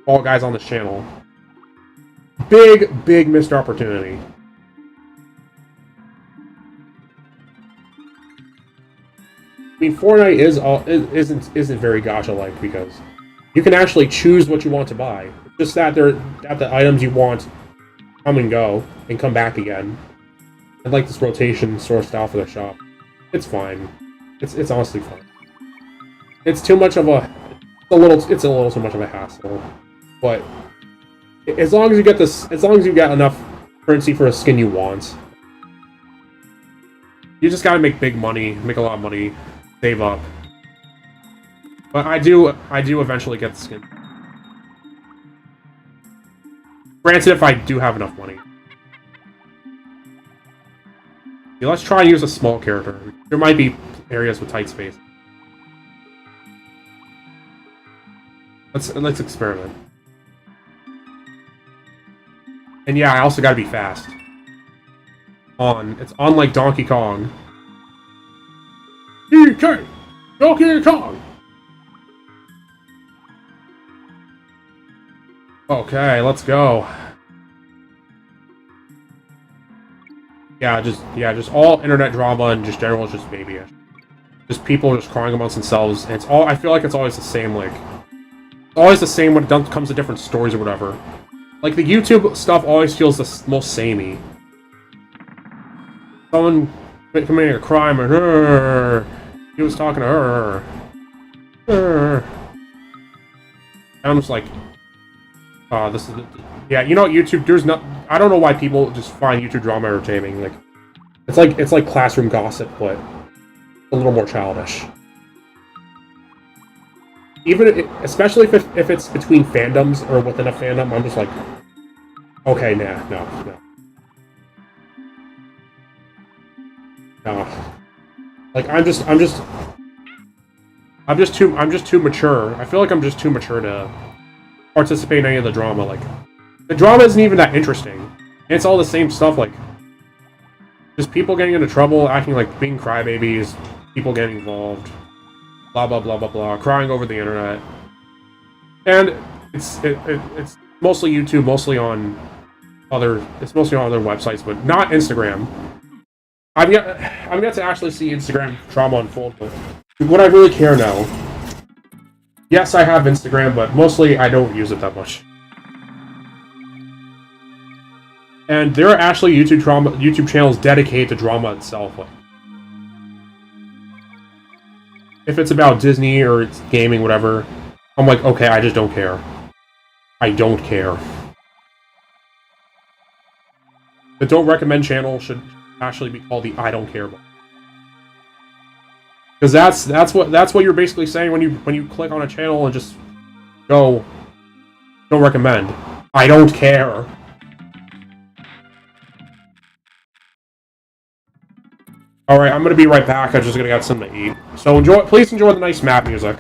[SPEAKER 1] Fall Guys on this channel. Big missed opportunity. I mean, Fortnite isn't very gacha-like because you can actually choose what you want to buy. Just that the items you want come and go and come back again. I like this rotation sort of style for the shop. It's fine. It's honestly fine. It's too much of a little too much of a hassle. But as long as you get enough currency for a skin you want, you just gotta make big money, make a lot of money, save up. But I do eventually get the skin. Granted, if I do have enough money. Yeah, let's try and use a small character. There might be areas with tight space. Let's experiment. And yeah, I also gotta be fast. It's on like Donkey Kong. DK! Donkey Kong! Okay, let's go. Yeah, just all internet drama and just general just babyish. Just people just crying amongst themselves, and I feel like it's always the same, like always the same when it comes to different stories or whatever. Like the YouTube stuff always feels the most samey. Someone committing a crime and he was talking to her. And I'm just like, this is yeah. You know, YouTube. I don't know why people just find YouTube drama entertaining. Like, it's like classroom gossip, but a little more childish. Especially if it's between fandoms or within a fandom, I'm just like, okay, nah, no. Like I'm just too mature. I feel like I'm just too mature to participate in any of the drama. Like, the drama isn't even that interesting. And it's all the same stuff, like just people getting into trouble, acting like being crybabies, people getting involved, blah blah blah blah blah, crying over the internet. And it's mostly YouTube, mostly on other websites, but not Instagram. I'm yet to actually see Instagram drama unfold, but would I really care now? Yes, I have Instagram, but mostly I don't use it that much. And there are actually YouTube channels dedicated to drama itself. Like, if it's about Disney or it's gaming, whatever, I'm like, okay, I just don't care. I don't care. The Don't Recommend channel should actually be called the I Don't Care one. Because that's what you're basically saying when you click on a channel and just go, don't recommend. I don't care. Alright, I'm gonna be right back. I'm just gonna get something to eat. So please enjoy the nice map music.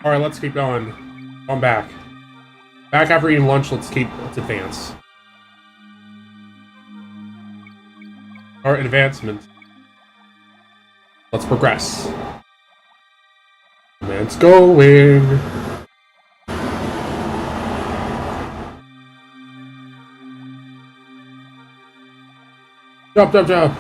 [SPEAKER 1] Alright, let's keep going. I'm back. Back after eating lunch, let's advance. Our advancement. Let's progress. Let's going. Jump, jump, jump.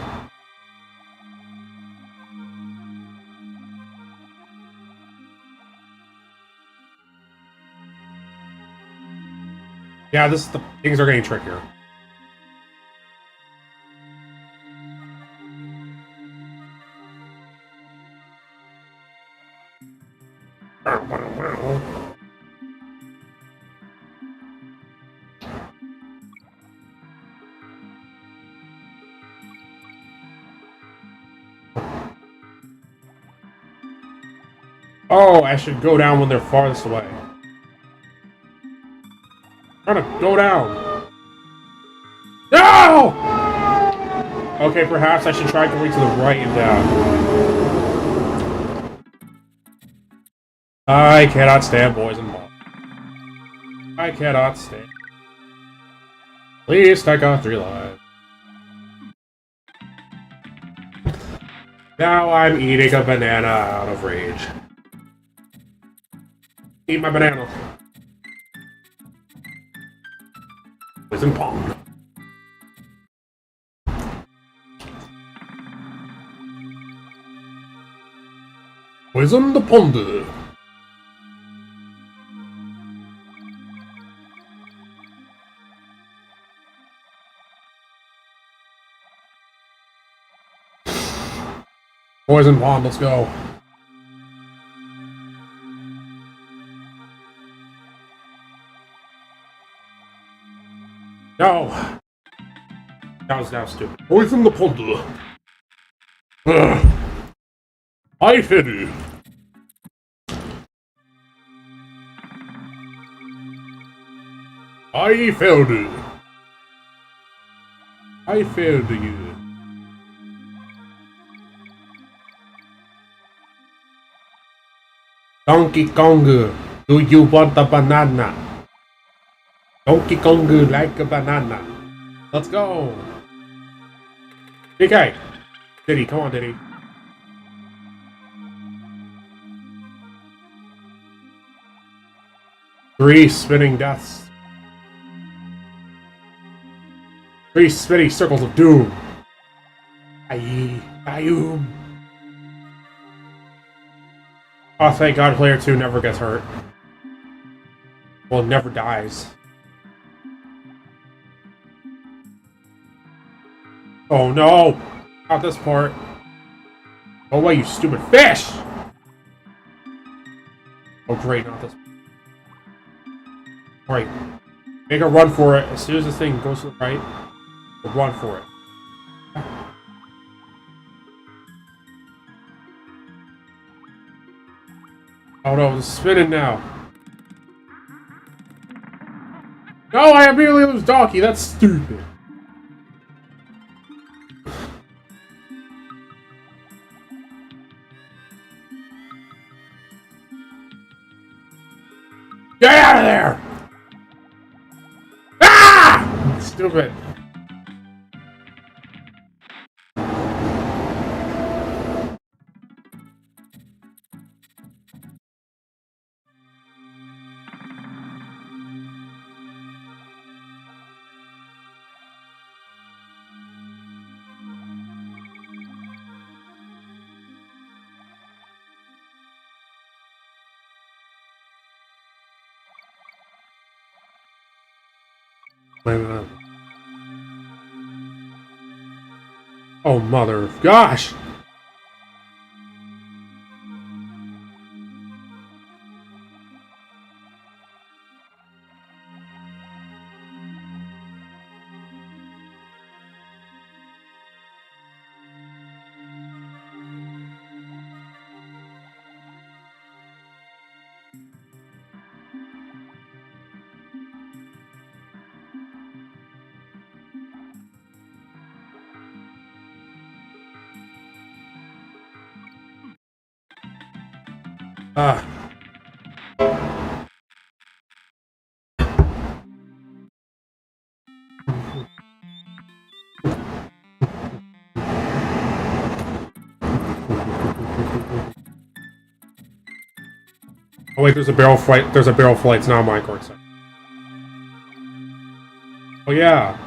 [SPEAKER 1] Yeah, things are getting trickier. Oh, I should go down when they're farthest away. I'm trying to go down. No! Okay, perhaps I should try going to the right and down. I cannot stand boys and balls. I cannot stand. Please take out 3 lives. Now I'm eating a banana out of rage. Eat my banana. Poison pond. Poison the pond. Poison pond, let's go. No! That was now stupid. Poison the pond. I failed you. I failed you. I failed you. Donkey Kong, do you want a banana? Donkey Kong like a banana. Let's go. DK. Diddy, come on, Diddy. Three spinning deaths. 3 spinning circles of doom. Ayum. Oh, thank God player 2 never gets hurt. Well, never dies. Oh no! Not this part. Oh wait, you stupid fish! Oh great, not this. Alright. Make a run for it. As soon as this thing goes to the right, run for it. Oh no, it's spinning now. No, I immediately lose Donkey. That's stupid. Get out of there! Ah! Stupid. Oh, mother of gosh! Ah. Oh wait, there's a barrel flight. There's a barrel flight. It's not a minecart site. Oh yeah.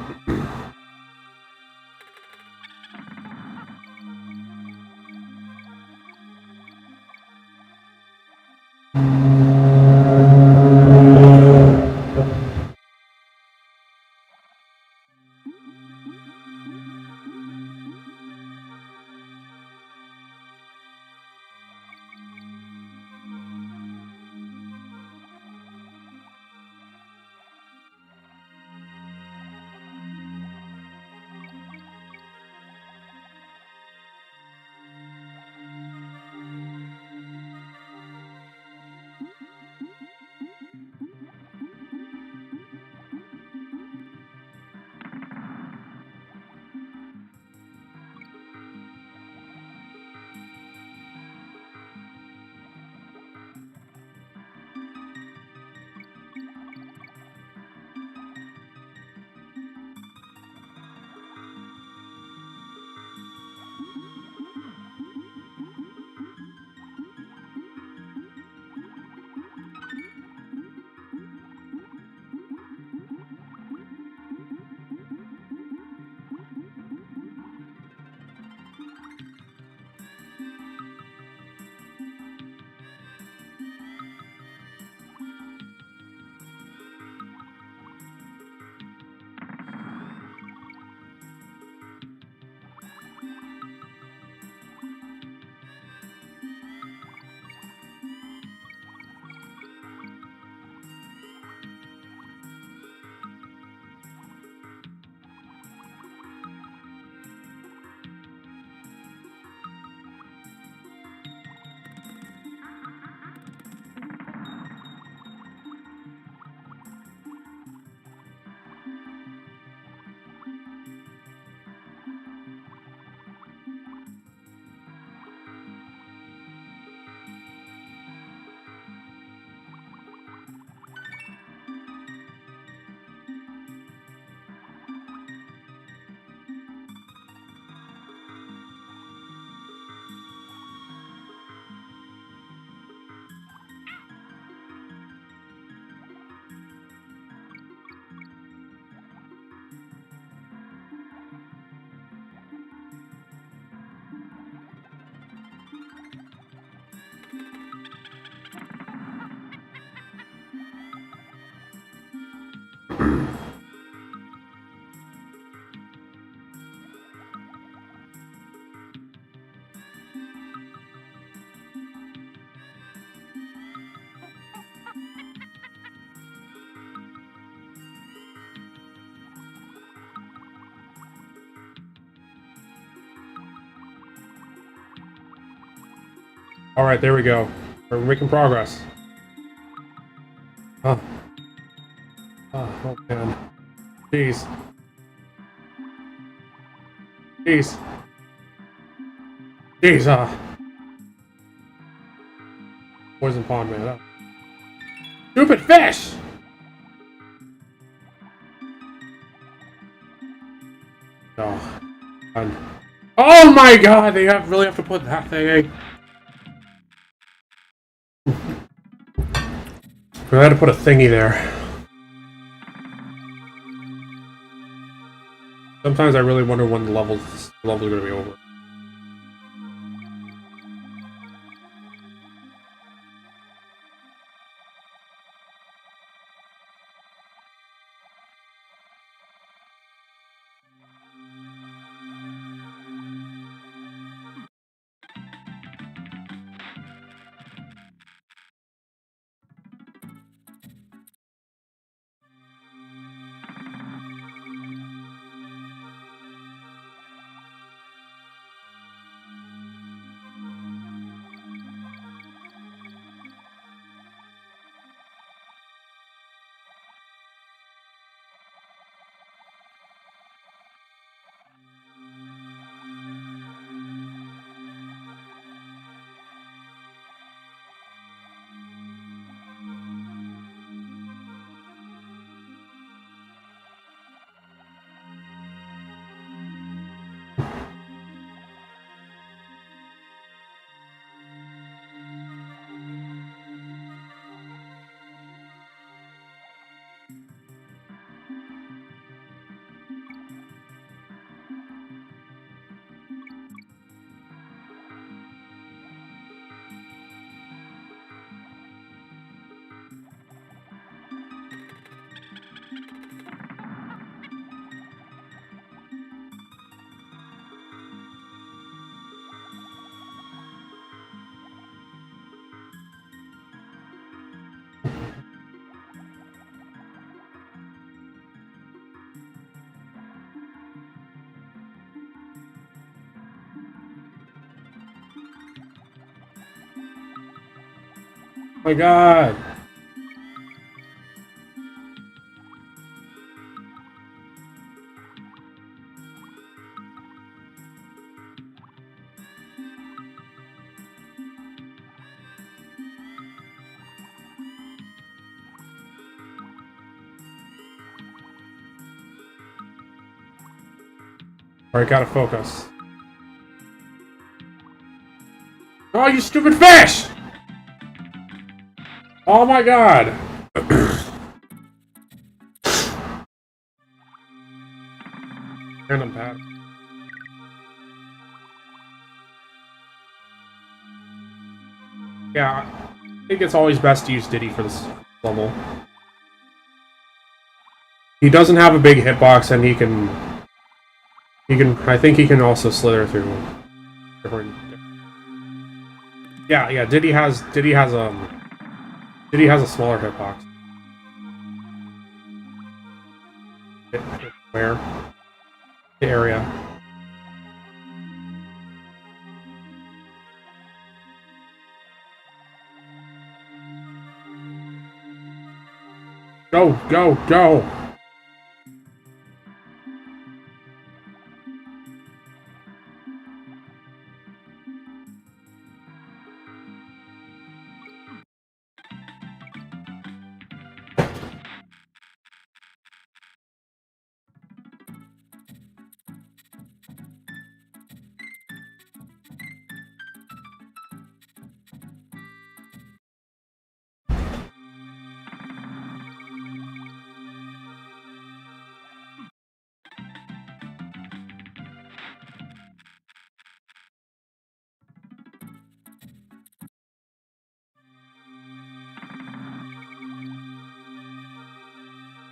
[SPEAKER 1] All right, there we go. We're making progress. Oh, oh man. Jeez. Jeez. Jeez, Poison pond, man. Stupid fish! Oh, God. Oh my god, they really have to put that thing. We had to put a thingy there. Sometimes I really wonder when the level's are gonna be over. My God. Alright, gotta focus. Oh, you stupid fish! Oh my God! Random pad. Yeah, I think it's always best to use Diddy for this level. He doesn't have a big hitbox, and he can. I think he can also slither through. Yeah. Diddy has a smaller hitbox. Where? The area. Go, go, go!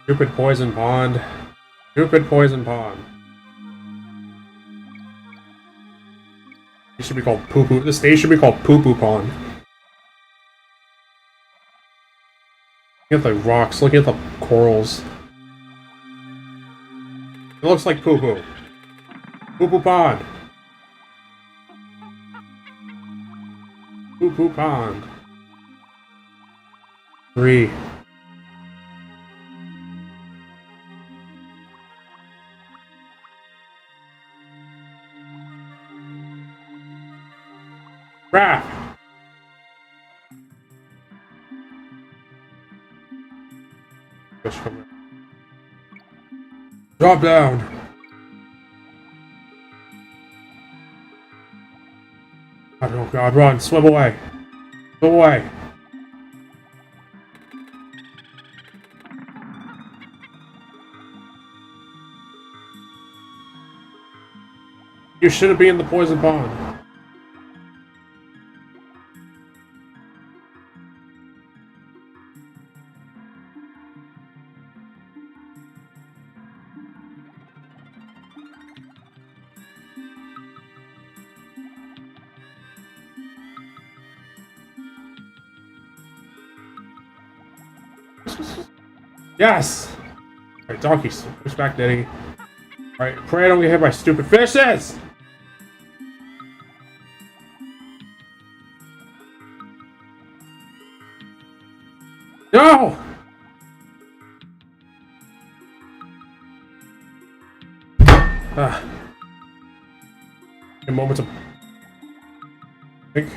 [SPEAKER 1] Stupid poison pond. Stupid poison pond. It should be called Poo Poo. The stage should be called Poo Poo Pond. Look at the rocks. Look at the corals. It looks like Poo Poo. Poo Poo Pond. Poo Poo Pond. 3. Crap! Drop down! Oh God, run! Swim away! Swim away! You shouldn't be in the poison pond. Yes! Alright, donkey, push back, Diddy. Alright, pray I don't get hit by stupid fishes! No! A moment of... think.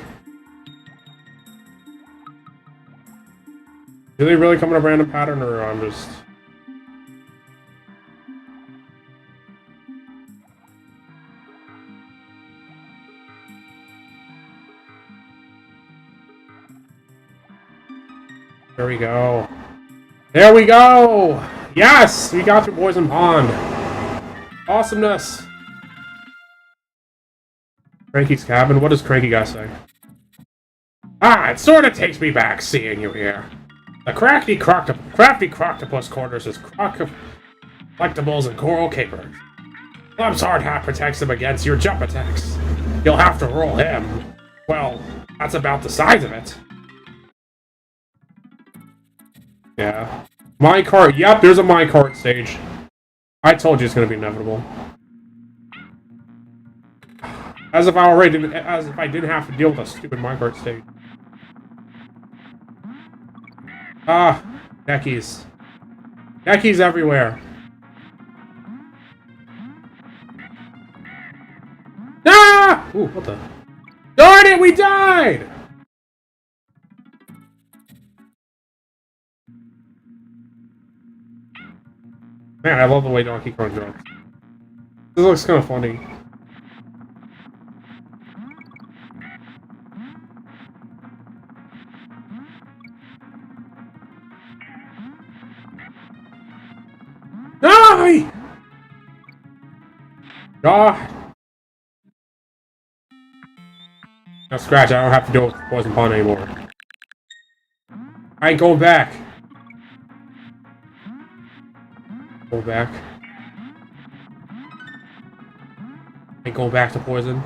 [SPEAKER 1] Do they really come in a random pattern, or I'm just... There we go. There we go! Yes! We got through Poison Pond. Awesomeness! Cranky's cabin? What does Cranky guy say? Ah, it sorta takes me back seeing you here. The crafty croctopus quarters his collectibles and coral capers. Club's hard hat protects him against your jump attacks. You'll have to roll him. Well, that's about the size of it. Yeah. Minecart. Yep, there's a minecart stage. I told you it's gonna be inevitable. As if I didn't have to deal with a stupid minecart stage. Ah, Neckies. Neckies everywhere. Ah! Ooh, what the? Darn it, we died! Man, I love the way Donkey Kong jumps. This looks kind of funny. Die! God. Now scratch, I don't have to deal with Poison Pond anymore. I ain't going back. Go back. Ain't going back to Poison.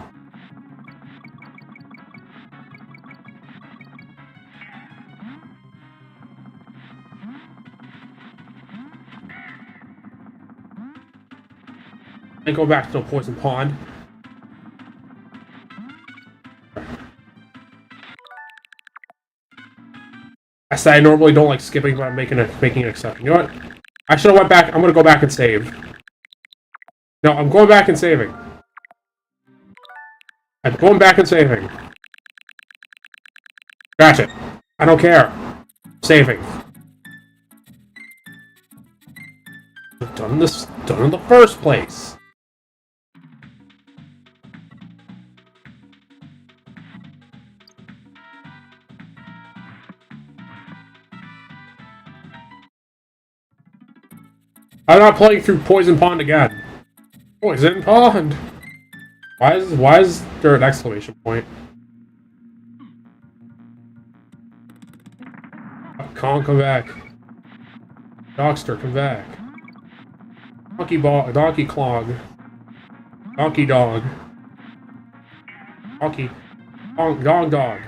[SPEAKER 1] Ain't go back to the Poison Pond. I said I normally don't like skipping, but I'm making an exception. You know what? I should have went back. I'm gonna go back and save. No, I'm going back and saving. I'm going back and saving. Scratch it. I don't care. Saving. I've done this in the first place. I'm not playing through Poison Pond again. Poison Pond. Why is there an exclamation point? Kong, come back. Dogster, come back. Donkey Clog. Donkey Dog. Donkey. Dog.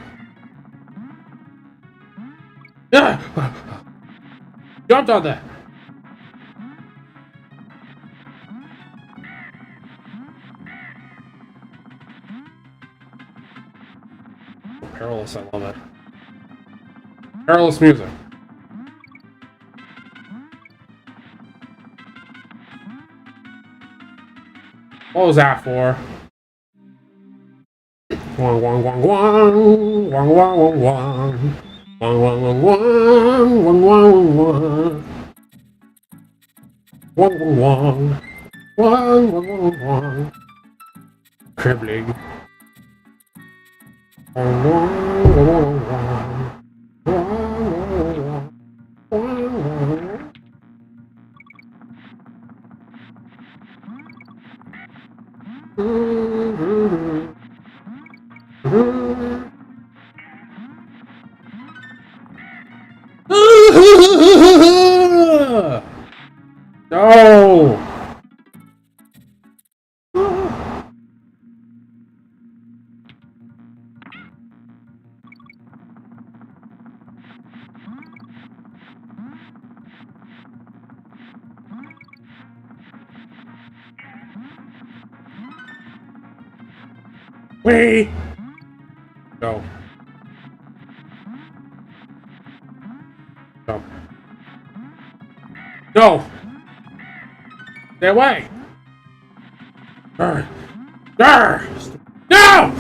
[SPEAKER 1] Ah! Jumped on that! Perilous, I love it. Perilous music. What was that for? Wong wong wong wong wong wong wong wong wong wong wong wong wong wong wong wong wong wong wong cribbling. Wong wong wong wong wong wong wong. No! Wait! Go. Jump. No! Stay away! Grr. Grr. No!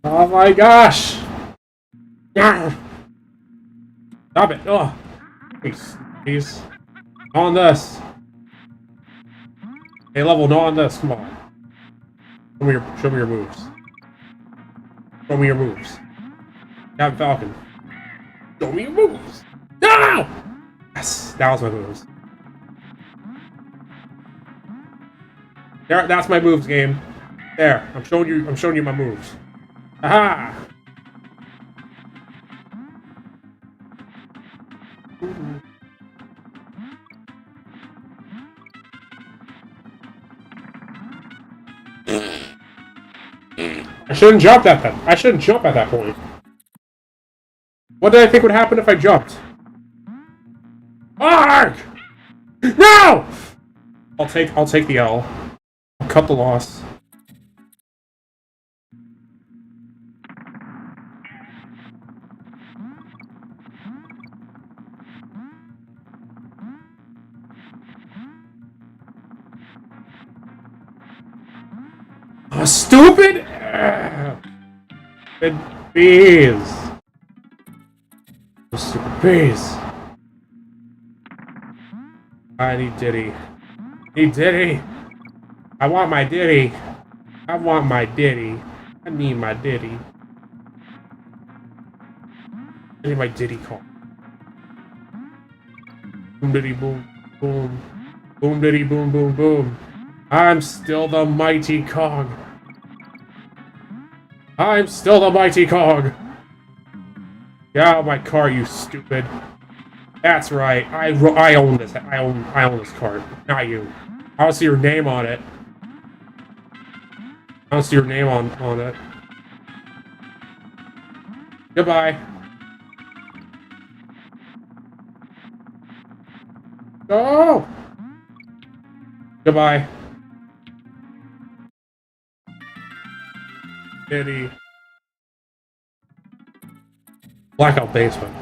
[SPEAKER 1] Oh my gosh! Grr. Stop it! Oh! Please. On this! Hey, level, no on this. Come on. Show me your moves. Show me your moves. Captain Falcon. Show me your moves. No! Yes, that was my moves. There, that's my moves, game. There, I'm showing you my moves. Aha! I shouldn't jump at that. I shouldn't jump at that point. What did I think would happen if I jumped? Arg! No! I'll take the L. I'll cut the loss. Stupid! Stupid bees! Stupid bees! I need Diddy. Need Diddy! I want my Diddy! I want my Diddy. I need my Diddy. I need my Diddy call. Boom Diddy boom boom. Boom Diddy boom boom boom. I'm still the mighty cog. I'm still the mighty cog. Get out of my car, you stupid. That's right. I own this. I own this cart. Not you. I don't see your name on it. I don't see your name on it. Goodbye. Go! Goodbye. Diddy. Blackout basement.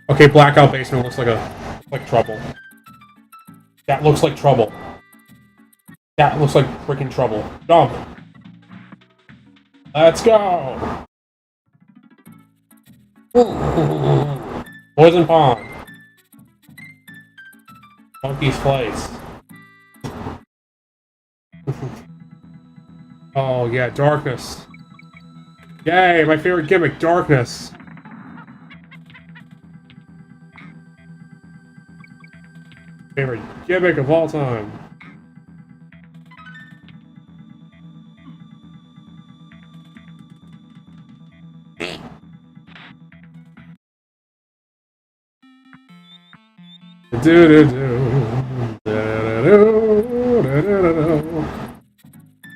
[SPEAKER 1] Okay, blackout basement looks like trouble. That looks like trouble. That looks like freaking trouble. Jump. Let's go. Poison pond. Monkey's place. Oh yeah, darkness. Yay, my favorite gimmick, darkness. Favorite gimmick of all time.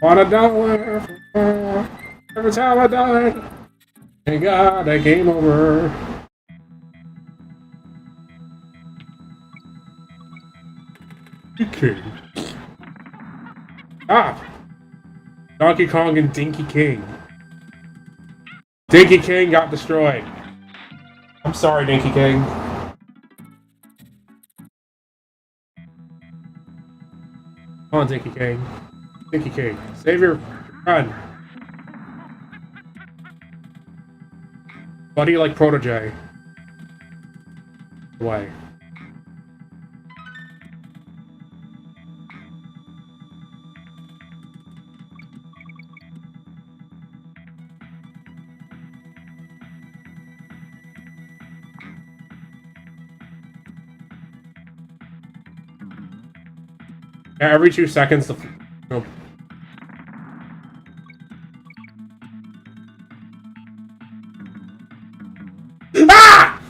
[SPEAKER 1] Wanna die every time I die. Thank God that game over. King. Stop! Donkey Kong and Dinky King. Dinky King got destroyed. I'm sorry, Dinky King. Come on, Dinky King. Dinky King. Save your run. Buddy like protege. Away. Yeah, every 2 seconds the no. Ah!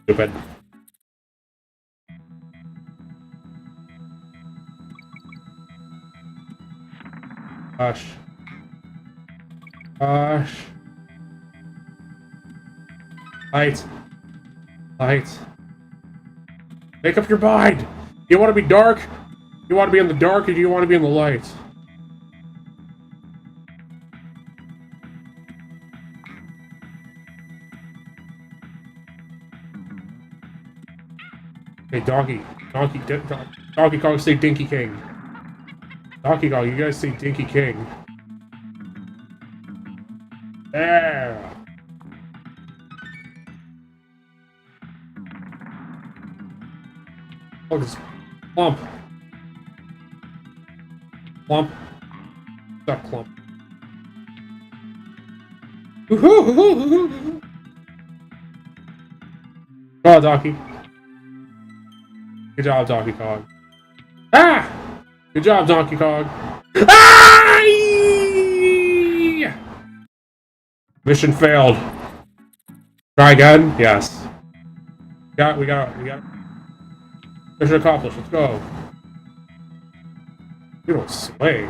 [SPEAKER 1] Stupid. Hush. Hush. Light. Light. Make up your mind! You want to be dark? You want to be in the dark, or do you want to be in the light? Hey, Donkey Kong, say Dinky King. Donkey Kong, you guys say Dinky King. Yeah! Look, it's Clump. Clump. Stop, Clump. Go on, Donkey. Good job, Donkey Kong. Ah! Good job, Donkey Kong. Ah! Mission failed. Try again? Yes. We got mission accomplished. Let's go. You don't swing.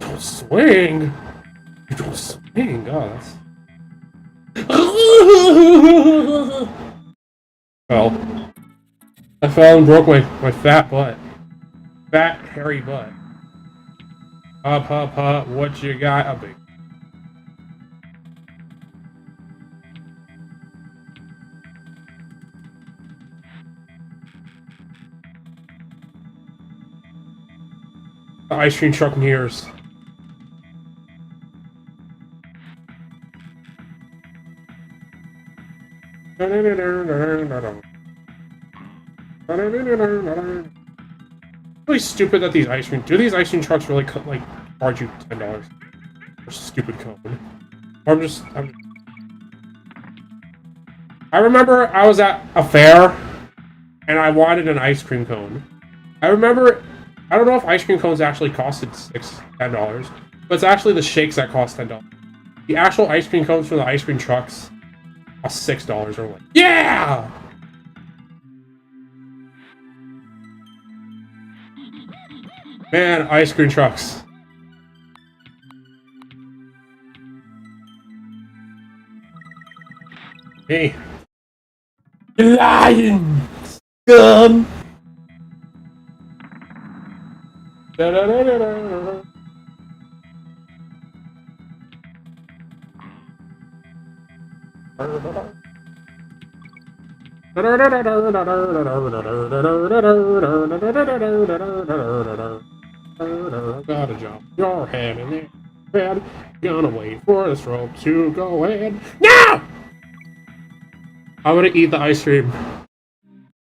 [SPEAKER 1] You don't swing. You don't swing. Oh, that's. Well, I fell and broke my fat butt. Fat, hairy butt. Hop, what you got? A big. The ice cream truck nears. Really stupid that these ice cream. Do these ice cream trucks really like charge you $10 for stupid cone? Or I remember I was at a fair and I wanted an ice cream cone. I remember, I don't know if ice cream cones actually costed $10, but it's actually the shakes that cost $10. The actual ice cream cones from the ice cream trucks cost $6. Or like, yeah! Man, ice cream trucks. Hey. Lion! Scum! Da -da -da -da -da. Gotta jump your head in the bed. Gonna wait for this rope to go in. No! I'm gonna eat the ice cream.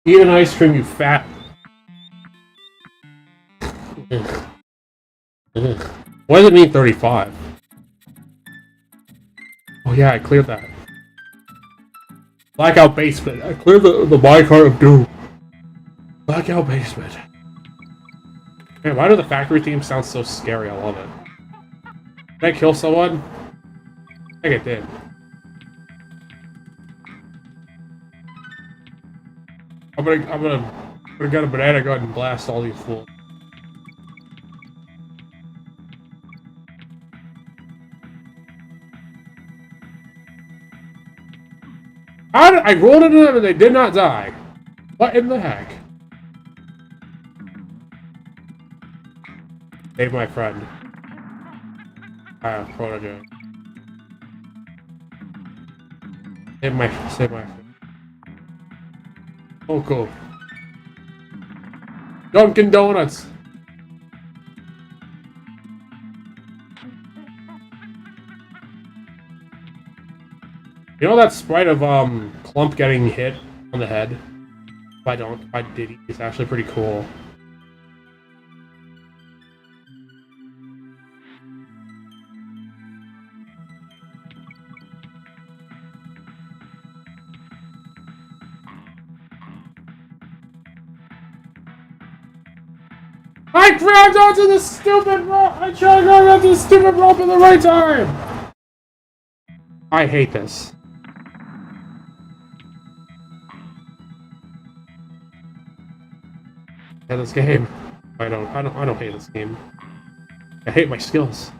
[SPEAKER 1] Eat an ice cream, you fat. What does it mean 35? Oh yeah, I cleared that. Blackout basement. I cleared the minecart of doom. Blackout basement. Man, why do the factory themes sound so scary? I love it. Did I kill someone? I think I did. I'm gonna get a banana gun and blast all these fools. I rolled into them and they did not die. What in the heck? Save my friend. Protege. Save my friend. Oh, cool. Dunkin' Donuts. You know that sprite of Clump getting hit on the head by Diddy is actually pretty cool. I grabbed onto the stupid rope! I tried to grab onto the stupid rope at the right time! I hate this. I hate this game. I don't hate this game. I hate my skills.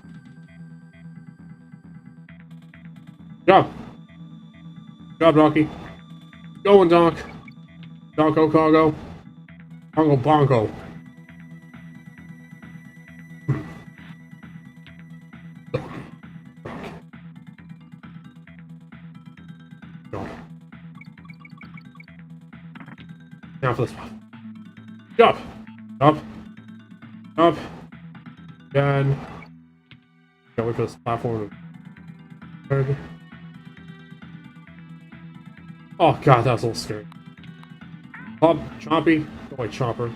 [SPEAKER 1] Jump! Job, Donkey. Going, Donk. Donko Congo. Congo Bongo. Now for this one. Jump! Jump! Jump! Again. Can't wait for this platform to turn. Oh god, that was a little scary. Up, Chompy. Oh wait, Chopper.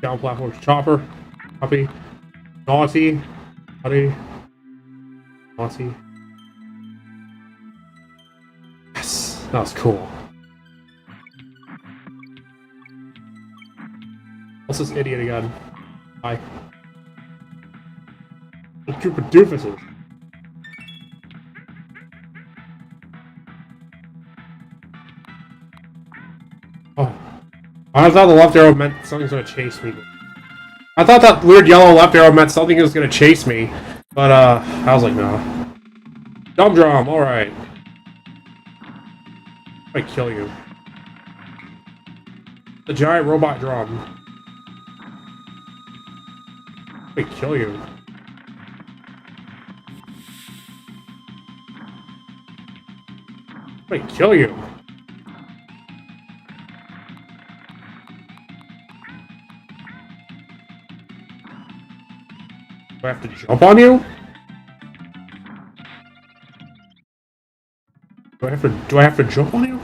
[SPEAKER 1] Down platform, Chopper. Chompy. Naughty. Naughty. Naughty. Yes! That was cool. What's this idiot again? Hi. The Koopa Doofuses. Oh. I thought the left arrow meant something's gonna chase me. I thought that weird yellow left arrow meant something was gonna chase me. But, I was like, no. Dumb drum, alright. I kill you. The giant robot drum. I kill you. I kill you. Do I have to jump on you? Do I have to jump on you?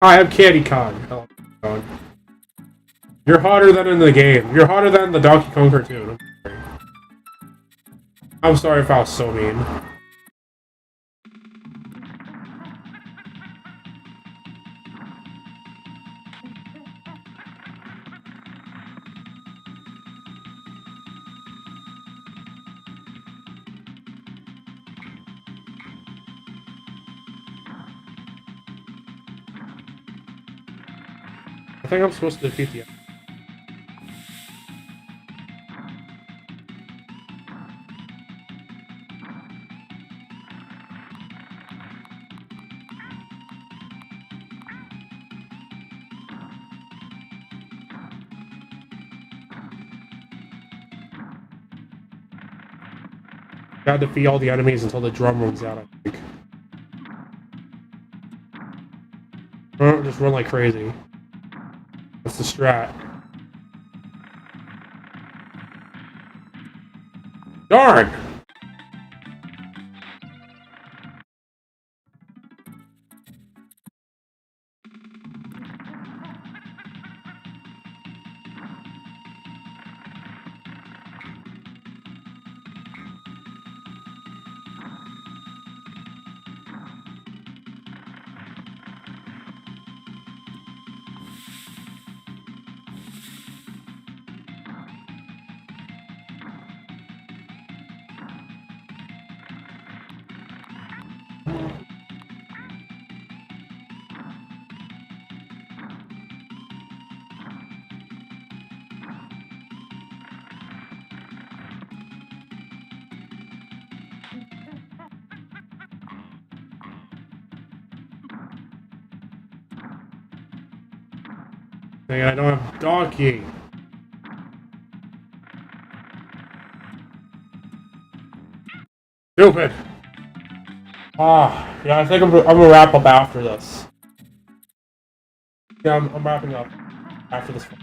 [SPEAKER 1] Hi, I'm Candy Kong. Hello, Kong. You're hotter than in the game. You're hotter than the Donkey Kong cartoon. I'm sorry if I was so mean. I think I'm supposed to defeat the... Gotta defeat all the enemies until the drum runs out, I think. Just run like crazy. That's the strat. Darn! Dang, I don't have Donkey. Stupid. Yeah, I think I'm gonna wrap up after this. Yeah, I'm wrapping up after this one.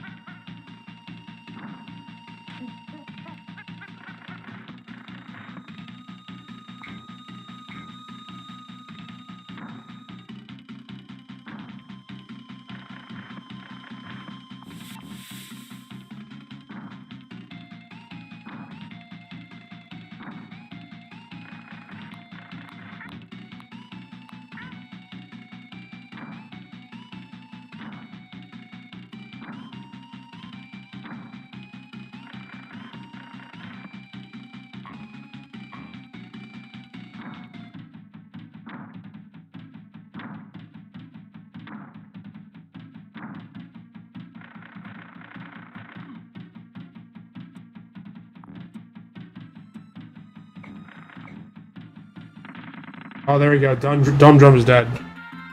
[SPEAKER 1] Oh, there we go. Dumb Drum is dead.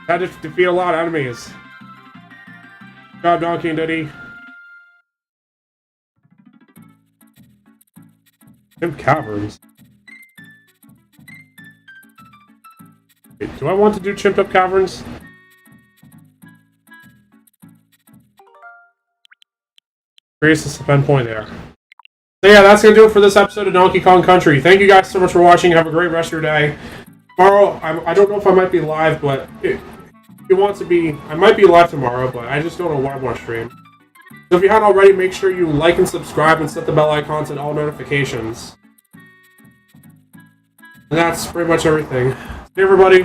[SPEAKER 1] Had to defeat a lot of enemies. Good job, Donkey and Diddy. Chimp Caverns. Wait, do I want to do Chimp Up Caverns? Creates a spend point there. So yeah, that's going to do it for this episode of Donkey Kong Country. Thank you guys so much for watching. Have a great rest of your day. Tomorrow, I don't know if I might be live, but if you want to be, I might be live tomorrow, but I just don't know what I want to stream. So if you haven't already, make sure you like and subscribe and set the bell icons and all notifications. And that's pretty much everything. See everybody.